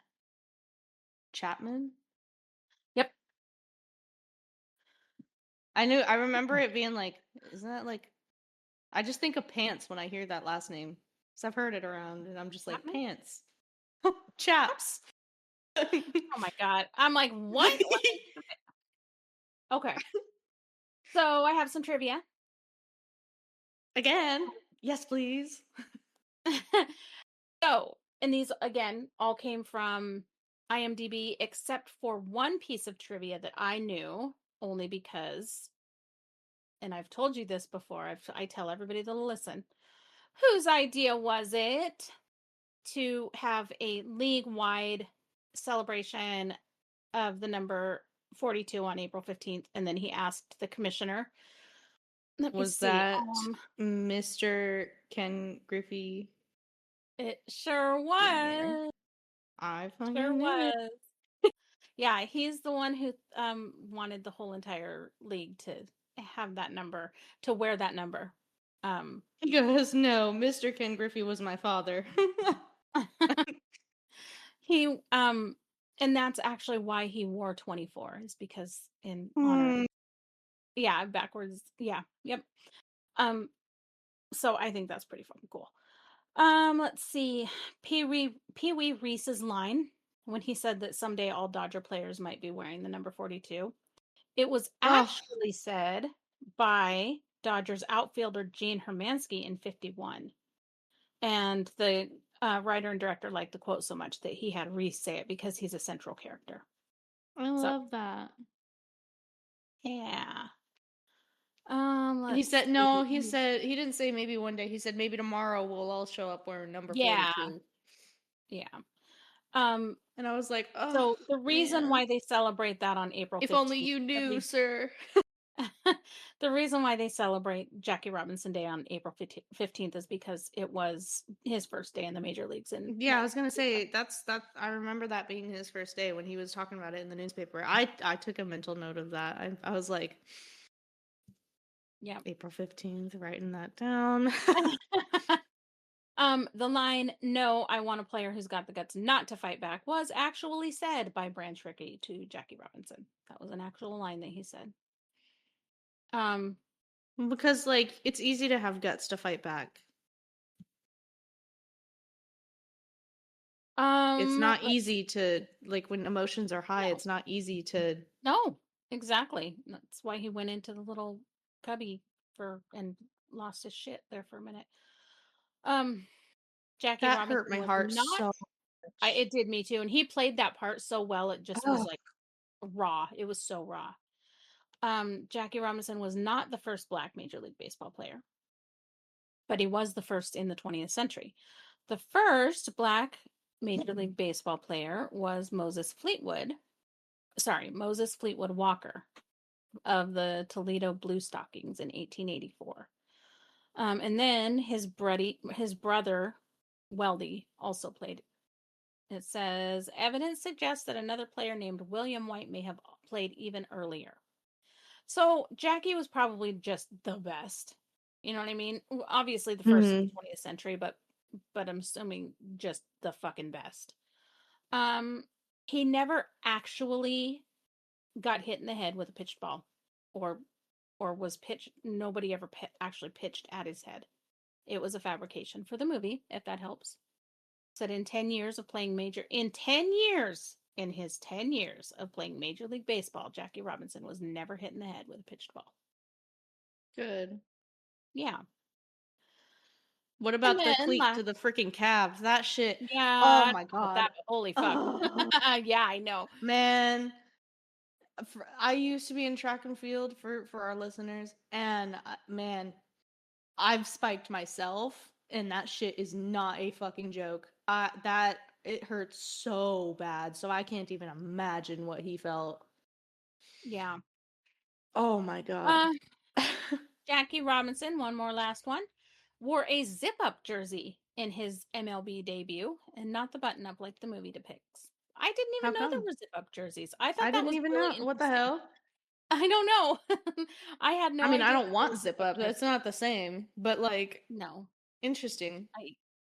[SPEAKER 2] Chapman?
[SPEAKER 1] Yep.
[SPEAKER 2] I remember it being like, isn't that like, I just think of pants when I hear that last name. Because I've heard it around and I'm just like,
[SPEAKER 1] Chapman?
[SPEAKER 2] pants. Chaps.
[SPEAKER 1] Oh my god. I'm like, what? Let me think of it. Okay. So I have some trivia.
[SPEAKER 2] Again. Yes, please.
[SPEAKER 1] So, and these again all came from IMDb, except for one piece of trivia that I knew only because, and I've told you this before, I tell everybody to listen. Whose idea was it to have a league wide celebration of the number 42 on April 15th? And then he asked the commissioner, let me
[SPEAKER 2] Was
[SPEAKER 1] see.
[SPEAKER 2] that Mr. Ken Griffey
[SPEAKER 1] It sure
[SPEAKER 2] Jr.?
[SPEAKER 1] was.
[SPEAKER 2] I
[SPEAKER 1] Sure
[SPEAKER 2] fucking knew it.
[SPEAKER 1] was. Yeah, he's the one who wanted the whole entire league to have that number, to wear that number.
[SPEAKER 2] He goes, no, Mr. Ken Griffey was my father.
[SPEAKER 1] He and that's actually why he wore 24, is because in honor.
[SPEAKER 2] Hmm.
[SPEAKER 1] Yeah, backwards. Yeah. Yep. Um so I think that's pretty fucking cool. Let's see. Pee Wee Reese's line when he said that someday all Dodger players might be wearing the number 42. It was
[SPEAKER 2] Oh,
[SPEAKER 1] actually said by Dodgers outfielder Gene Hermansky in 51. And the writer and director liked the quote so much that he had Reese say it because he's a central character.
[SPEAKER 2] I
[SPEAKER 1] So,
[SPEAKER 2] love that.
[SPEAKER 1] yeah.
[SPEAKER 2] He
[SPEAKER 1] Let's
[SPEAKER 2] said, no, he
[SPEAKER 1] see.
[SPEAKER 2] said, he didn't say maybe one day. He said maybe tomorrow we'll all show up wearing number
[SPEAKER 1] Yeah.
[SPEAKER 2] 42.
[SPEAKER 1] Yeah. Um,
[SPEAKER 2] And I was like, oh,
[SPEAKER 1] so the reason
[SPEAKER 2] man.
[SPEAKER 1] why they celebrate that on April
[SPEAKER 2] If only
[SPEAKER 1] 15th
[SPEAKER 2] you knew,
[SPEAKER 1] every
[SPEAKER 2] sir.
[SPEAKER 1] the reason why they celebrate Jackie Robinson Day on April 15th is because it was his first day in the major leagues in
[SPEAKER 2] Yeah, I was gonna say that I remember that being his first day when he was talking about it in the newspaper. I took a mental note of that. I was like,
[SPEAKER 1] yeah.
[SPEAKER 2] April 15th, writing that down.
[SPEAKER 1] The line, "No, I want a player who's got the guts not to fight back," was actually said by Branch Rickey to Jackie Robinson. That was an actual line that he said. Um,
[SPEAKER 2] Because like it's easy to have guts to fight back. It's not
[SPEAKER 1] let's
[SPEAKER 2] easy to like when emotions are high,
[SPEAKER 1] no,
[SPEAKER 2] it's not easy to
[SPEAKER 1] no, exactly. That's why he went into the little cubby for and lost his shit there for a minute. Um, Jackie
[SPEAKER 2] that hurt
[SPEAKER 1] Robinson
[SPEAKER 2] my
[SPEAKER 1] was
[SPEAKER 2] heart
[SPEAKER 1] not.
[SPEAKER 2] so much.
[SPEAKER 1] It did me too, and he played that part so well. It just was
[SPEAKER 2] Oh.
[SPEAKER 1] like raw. It was so raw. Jackie Robinson was not the first Black Major League Baseball player, but he was the first in the 20th century. The first Black Major League Baseball player was Moses Fleetwood Walker of the Toledo Blue Stockings in 1884. And then his brother, Weldy, also played. It says evidence suggests that another player named William White may have played even earlier. So Jackie was probably just the best. You know what I mean? Obviously the first in the
[SPEAKER 2] Mhm.
[SPEAKER 1] 20th century, but I'm assuming just the fucking best. He never actually got hit in the head with a pitched ball or was pitched. Nobody ever actually pitched at his head. It was a fabrication for the movie, if that helps. Said in 10 years of playing in his 10 years of playing Major League Baseball, Jackie Robinson was never hit in the head with a pitched ball.
[SPEAKER 2] Good.
[SPEAKER 1] Yeah.
[SPEAKER 2] What
[SPEAKER 1] And
[SPEAKER 2] about the
[SPEAKER 1] then
[SPEAKER 2] cleat to the freaking calves? That shit.
[SPEAKER 1] yeah,
[SPEAKER 2] Oh
[SPEAKER 1] I don't
[SPEAKER 2] my
[SPEAKER 1] know about that,
[SPEAKER 2] god.
[SPEAKER 1] but holy fuck.
[SPEAKER 2] Oh,
[SPEAKER 1] Yeah, I know.
[SPEAKER 2] man. I used to be in track and field for our listeners, and man, I've spiked myself, and that shit is not a fucking joke. That it hurts so bad, so I can't even imagine what he felt.
[SPEAKER 1] Yeah.
[SPEAKER 2] Oh my god.
[SPEAKER 1] Uh, Jackie Robinson, one more last one. wore a zip-up jersey in his MLB debut and not the button-up like the movie depicts. I didn't
[SPEAKER 2] How
[SPEAKER 1] even know there
[SPEAKER 2] come?
[SPEAKER 1] were zip-up jerseys. I
[SPEAKER 2] I
[SPEAKER 1] thought that
[SPEAKER 2] didn't
[SPEAKER 1] was
[SPEAKER 2] even
[SPEAKER 1] really
[SPEAKER 2] know. What the
[SPEAKER 1] interesting.
[SPEAKER 2] hell?
[SPEAKER 1] I don't know. I had
[SPEAKER 2] I
[SPEAKER 1] no
[SPEAKER 2] mean, I
[SPEAKER 1] idea
[SPEAKER 2] don't
[SPEAKER 1] that there
[SPEAKER 2] want
[SPEAKER 1] were
[SPEAKER 2] zip
[SPEAKER 1] zip-up
[SPEAKER 2] up. That's
[SPEAKER 1] jerseys.
[SPEAKER 2] not the same. But like,
[SPEAKER 1] No.
[SPEAKER 2] interesting.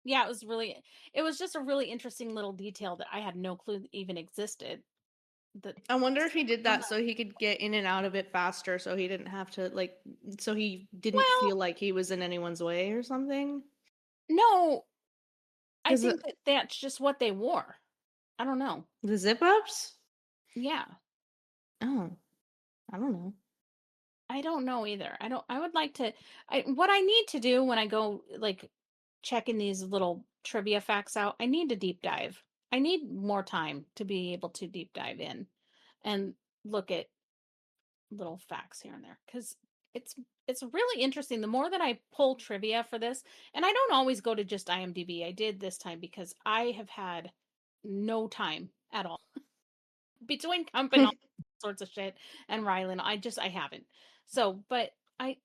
[SPEAKER 1] Yeah, it was just a really interesting little detail that I had no clue that even existed. That
[SPEAKER 2] I wonder if he did
[SPEAKER 1] on
[SPEAKER 2] that
[SPEAKER 1] the
[SPEAKER 2] so he could get in and out of it faster, so he didn't have to like, so he didn't
[SPEAKER 1] well,
[SPEAKER 2] feel like he was in anyone's way or something.
[SPEAKER 1] no, I
[SPEAKER 2] Because
[SPEAKER 1] think that that's just what they wore. I don't know.
[SPEAKER 2] the zip ups.
[SPEAKER 1] Yeah,
[SPEAKER 2] Oh, I don't know.
[SPEAKER 1] I don't know either. I would like to what I need to do when I go like checking these little trivia facts out, I need to deep dive. I need more time to be able to deep dive in and look at little facts here and there cuz it's it's really interesting. The more that I pull trivia for this, and I don't always go to just IMDb. I did this time because I have had no time at all between Comp and all sorts of shit and Rylan. I haven't. So, but I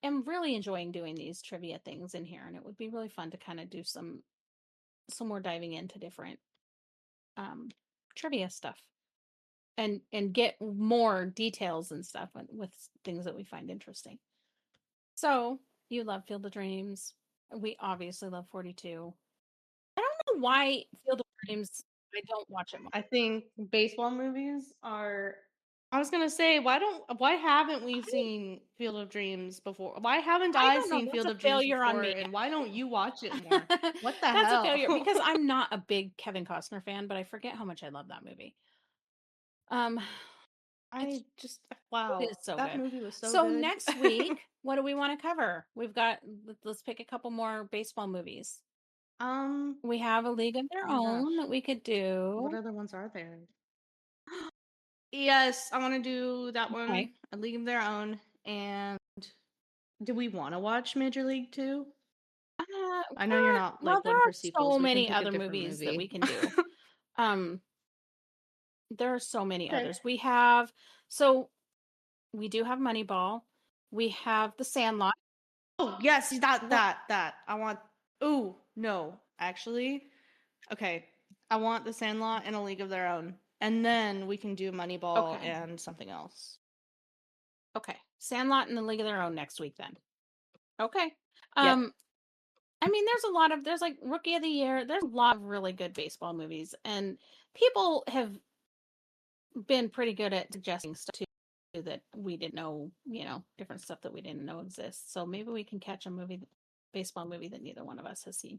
[SPEAKER 1] am really enjoying doing these trivia things in here, and it would be really fun to kind of do some more diving into different um trivia stuff and get more details and stuff with things that we find interesting. So, you love Field of Dreams. We obviously love 42. I don't know why Field of Dreams I don't watch it more.
[SPEAKER 2] I think baseball movies are. I was gonna say, why haven't we seen Field of Dreams before? Why haven't
[SPEAKER 1] I
[SPEAKER 2] I
[SPEAKER 1] don't know.
[SPEAKER 2] seen
[SPEAKER 1] That's
[SPEAKER 2] Field
[SPEAKER 1] a
[SPEAKER 2] of Dreams
[SPEAKER 1] failure on
[SPEAKER 2] before?
[SPEAKER 1] me.
[SPEAKER 2] And why don't you watch it more? What the
[SPEAKER 1] That's a failure
[SPEAKER 2] hell?
[SPEAKER 1] because I'm not a big Kevin Costner fan, but I forget how much I love that movie. Um,
[SPEAKER 2] I
[SPEAKER 1] it's
[SPEAKER 2] just
[SPEAKER 1] it
[SPEAKER 2] wow,
[SPEAKER 1] is so
[SPEAKER 2] that
[SPEAKER 1] good.
[SPEAKER 2] movie was so
[SPEAKER 1] So
[SPEAKER 2] good.
[SPEAKER 1] next week, what do we want to cover? We've got let's pick a couple more baseball movies.
[SPEAKER 2] um,
[SPEAKER 1] We have A League of
[SPEAKER 2] oh
[SPEAKER 1] Their
[SPEAKER 2] my gosh,
[SPEAKER 1] Own that we could
[SPEAKER 2] what
[SPEAKER 1] do.
[SPEAKER 2] other ones are there? Yes, I want to do that one,
[SPEAKER 1] Okay.
[SPEAKER 2] A League of Their Own. And do we want to watch Major League too? I know you're not
[SPEAKER 1] Well,
[SPEAKER 2] like
[SPEAKER 1] there
[SPEAKER 2] one
[SPEAKER 1] are
[SPEAKER 2] for sequels.
[SPEAKER 1] so
[SPEAKER 2] We can
[SPEAKER 1] many
[SPEAKER 2] pick a
[SPEAKER 1] other
[SPEAKER 2] different
[SPEAKER 1] movies that we
[SPEAKER 2] movie.
[SPEAKER 1] can do. Um, there are so many
[SPEAKER 2] Okay.
[SPEAKER 1] others. We have so we do have Moneyball. We have The Sandlot.
[SPEAKER 2] Oh, yes, that
[SPEAKER 1] What?
[SPEAKER 2] that that. I want. Ooh, no, actually. Okay. I want The Sandlot and A League of Their Own. And then we can do Moneyball
[SPEAKER 1] Okay.
[SPEAKER 2] and something else.
[SPEAKER 1] Okay. Sandlot and The League of Their Own next week then. Okay.
[SPEAKER 2] Yep.
[SPEAKER 1] Um, I mean, there's like Rookie of the Year. There's a lot of really good baseball movies, and people have been pretty good at suggesting stuff too that we didn't know, different stuff that we didn't know exists. So maybe we can catch a baseball movie that neither one of us has seen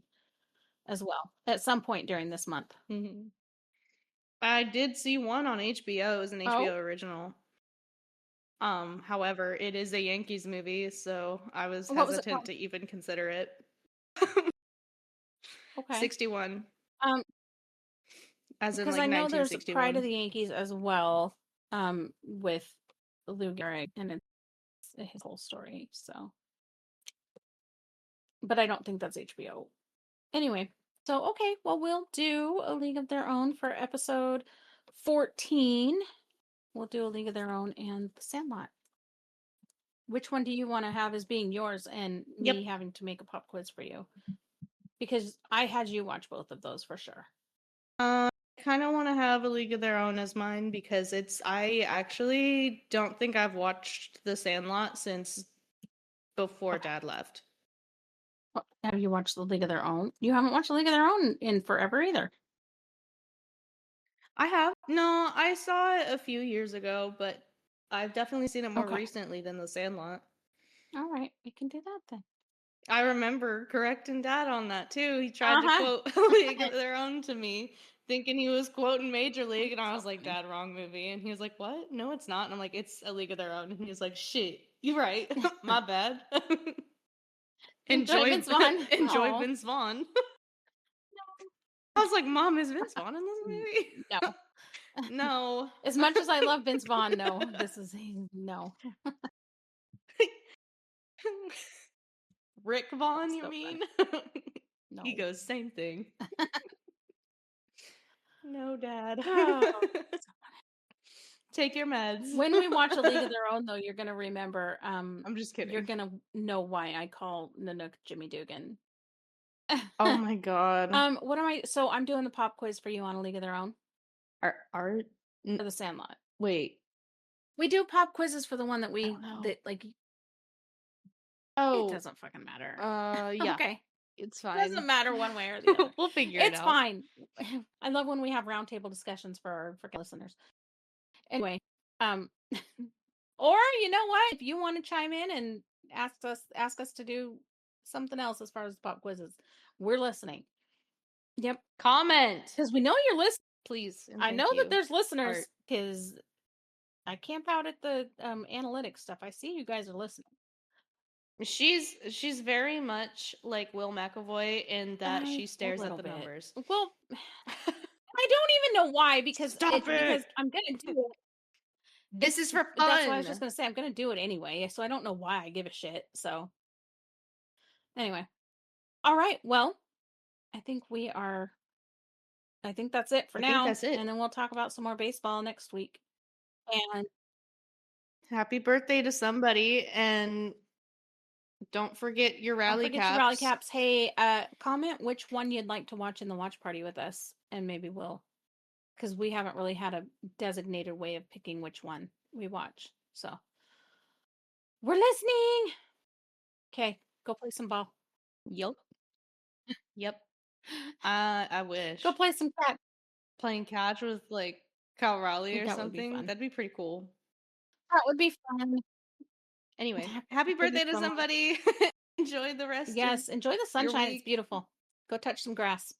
[SPEAKER 1] as well at some point during this month.
[SPEAKER 2] Mhm. I did see one on HBO. It was an
[SPEAKER 1] Oh,
[SPEAKER 2] HBO original. However, it is a Yankees movie, so I was
[SPEAKER 1] what was it
[SPEAKER 2] hesitant
[SPEAKER 1] called?
[SPEAKER 2] to even consider it.
[SPEAKER 1] Okay.
[SPEAKER 2] 61,
[SPEAKER 1] Um,
[SPEAKER 2] as in
[SPEAKER 1] because
[SPEAKER 2] like
[SPEAKER 1] I know there's Pride of
[SPEAKER 2] 1961.
[SPEAKER 1] the Yankees as well, with Lou Gehrig, and it's his whole story. So, but I don't think that's HBO. Anyway, so okay, well we'll do A League of Their Own for episode 14. We'll do A League of Their Own and The Sandlot. Which one do you want to have as being yours and
[SPEAKER 2] Yep.
[SPEAKER 1] me having to make a pop quiz for you? Because I had you watch both of those for sure.
[SPEAKER 2] I kind of want to have A League of Their Own as mine because I actually don't think I've watched The Sandlot since before
[SPEAKER 1] Okay.
[SPEAKER 2] Dad left.
[SPEAKER 1] Have you watched The League of Their Own? You haven't watched The League of Their Own in forever either.
[SPEAKER 2] I have. No, I saw it a few years ago, but I've definitely seen it more
[SPEAKER 1] Okay.
[SPEAKER 2] recently than The Sandlot.
[SPEAKER 1] All right. We can do that then.
[SPEAKER 2] I remember correcting Dad on that too. He tried to
[SPEAKER 1] Uh-huh.
[SPEAKER 2] quote A League of Their Own to me, thinking he was quoting Major League, and
[SPEAKER 1] That's
[SPEAKER 2] I
[SPEAKER 1] so
[SPEAKER 2] was like,
[SPEAKER 1] funny.
[SPEAKER 2] Dad, wrong movie. And he was like, What? No, it's not. And I'm like, It's A League of Their Own. And he was like, Shit, you're right. My bad.
[SPEAKER 1] Enjoy
[SPEAKER 2] enjoy
[SPEAKER 1] Vince Vaughn.
[SPEAKER 2] enjoy
[SPEAKER 1] Oh,
[SPEAKER 2] Vince Vaughn. I was like, Mom, is Vince Vaughn in this movie?
[SPEAKER 1] no.
[SPEAKER 2] No.
[SPEAKER 1] As much as I love Vince Vaughn, no, this is no.
[SPEAKER 2] Rick Vaughn,
[SPEAKER 1] That's
[SPEAKER 2] you
[SPEAKER 1] so funny.
[SPEAKER 2] mean? He
[SPEAKER 1] No.
[SPEAKER 2] goes, same thing. No, Dad.
[SPEAKER 1] Oh,
[SPEAKER 2] Take your meds.
[SPEAKER 1] When we watch A League of Their Own, though, you're gonna remember,
[SPEAKER 2] I'm just
[SPEAKER 1] you're
[SPEAKER 2] kidding.
[SPEAKER 1] gonna know why I call Nanook Jimmy Dugan.
[SPEAKER 2] Oh my god.
[SPEAKER 1] What am I so I'm doing the pop quiz for you on A League of Their Own
[SPEAKER 2] Are
[SPEAKER 1] for The Sandlot.
[SPEAKER 2] wait.
[SPEAKER 1] We do pop quizzes for the one that
[SPEAKER 2] I don't know.
[SPEAKER 1] like, it
[SPEAKER 2] Oh,
[SPEAKER 1] doesn't fucking matter.
[SPEAKER 2] yeah.
[SPEAKER 1] Okay.
[SPEAKER 2] It's
[SPEAKER 1] Doesn't
[SPEAKER 2] fine.
[SPEAKER 1] matter one way or the other.
[SPEAKER 2] We'll figure it
[SPEAKER 1] It's
[SPEAKER 2] out.
[SPEAKER 1] fine. I love when we have roundtable discussions for our listeners. Anyway, um, or you know what? If you want to chime in and ask us to do something else as far as pop quizzes, we're listening. Yep,
[SPEAKER 2] Comment,
[SPEAKER 1] because we know you're listening.
[SPEAKER 2] please, and
[SPEAKER 1] I know
[SPEAKER 2] thank
[SPEAKER 1] that
[SPEAKER 2] you.
[SPEAKER 1] there's listeners
[SPEAKER 2] Heart.
[SPEAKER 1] because I camp out at the analytics stuff. I see you guys are listening.
[SPEAKER 2] She's very much like Will McAvoy in that she
[SPEAKER 1] A
[SPEAKER 2] stares at
[SPEAKER 1] little
[SPEAKER 2] the
[SPEAKER 1] bit.
[SPEAKER 2] numbers.
[SPEAKER 1] Well, I don't even know why
[SPEAKER 2] Stop it!
[SPEAKER 1] because I'm gonna do it.
[SPEAKER 2] This
[SPEAKER 1] It's
[SPEAKER 2] is for
[SPEAKER 1] that's why I was just
[SPEAKER 2] fun.
[SPEAKER 1] gonna say I'm gonna do it anyway. So I don't know why I give a shit. So anyway, all right. Well, I think we are. I think that's it for
[SPEAKER 2] I think
[SPEAKER 1] now,
[SPEAKER 2] that's it.
[SPEAKER 1] and then we'll talk about some more baseball next week. And
[SPEAKER 2] Happy birthday to somebody, and don't forget your
[SPEAKER 1] don't
[SPEAKER 2] rally
[SPEAKER 1] forget your rally
[SPEAKER 2] caps.
[SPEAKER 1] caps. Hey, comment which one you'd like to watch in the watch party with us, and maybe we'll because we haven't really had a designated way of picking which one we watch. So we're listening. Okay, go play some ball.
[SPEAKER 2] Yup. Yep. I
[SPEAKER 1] Go
[SPEAKER 2] wish
[SPEAKER 1] play some cat.
[SPEAKER 2] playing catch with like Cal Raleigh or
[SPEAKER 1] That would be
[SPEAKER 2] something.
[SPEAKER 1] fun.
[SPEAKER 2] That'd be pretty cool.
[SPEAKER 1] That would be fun.
[SPEAKER 2] Anyway,
[SPEAKER 1] That
[SPEAKER 2] happy
[SPEAKER 1] would be
[SPEAKER 2] birthday to
[SPEAKER 1] so much.
[SPEAKER 2] somebody. Enjoy the rest of
[SPEAKER 1] Yes, enjoy the
[SPEAKER 2] your
[SPEAKER 1] sunshine. It's
[SPEAKER 2] week.
[SPEAKER 1] beautiful. Go touch some grass.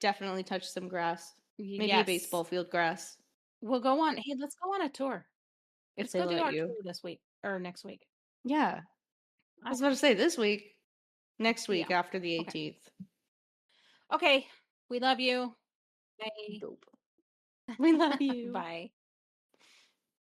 [SPEAKER 2] Definitely touch some grass. Maybe a
[SPEAKER 1] Yes.
[SPEAKER 2] baseball field grass
[SPEAKER 1] We'll go on. Hey, let's go on a tour.
[SPEAKER 2] if
[SPEAKER 1] Let's
[SPEAKER 2] they
[SPEAKER 1] go do
[SPEAKER 2] let
[SPEAKER 1] our
[SPEAKER 2] you.
[SPEAKER 1] tour this week or next week.
[SPEAKER 2] Yeah. I
[SPEAKER 1] I,
[SPEAKER 2] was about to say this week, next
[SPEAKER 1] yeah.
[SPEAKER 2] week after the
[SPEAKER 1] Okay.
[SPEAKER 2] 18th.
[SPEAKER 1] Okay. We love you. Bye.
[SPEAKER 2] Dope. We love you.
[SPEAKER 1] Bye.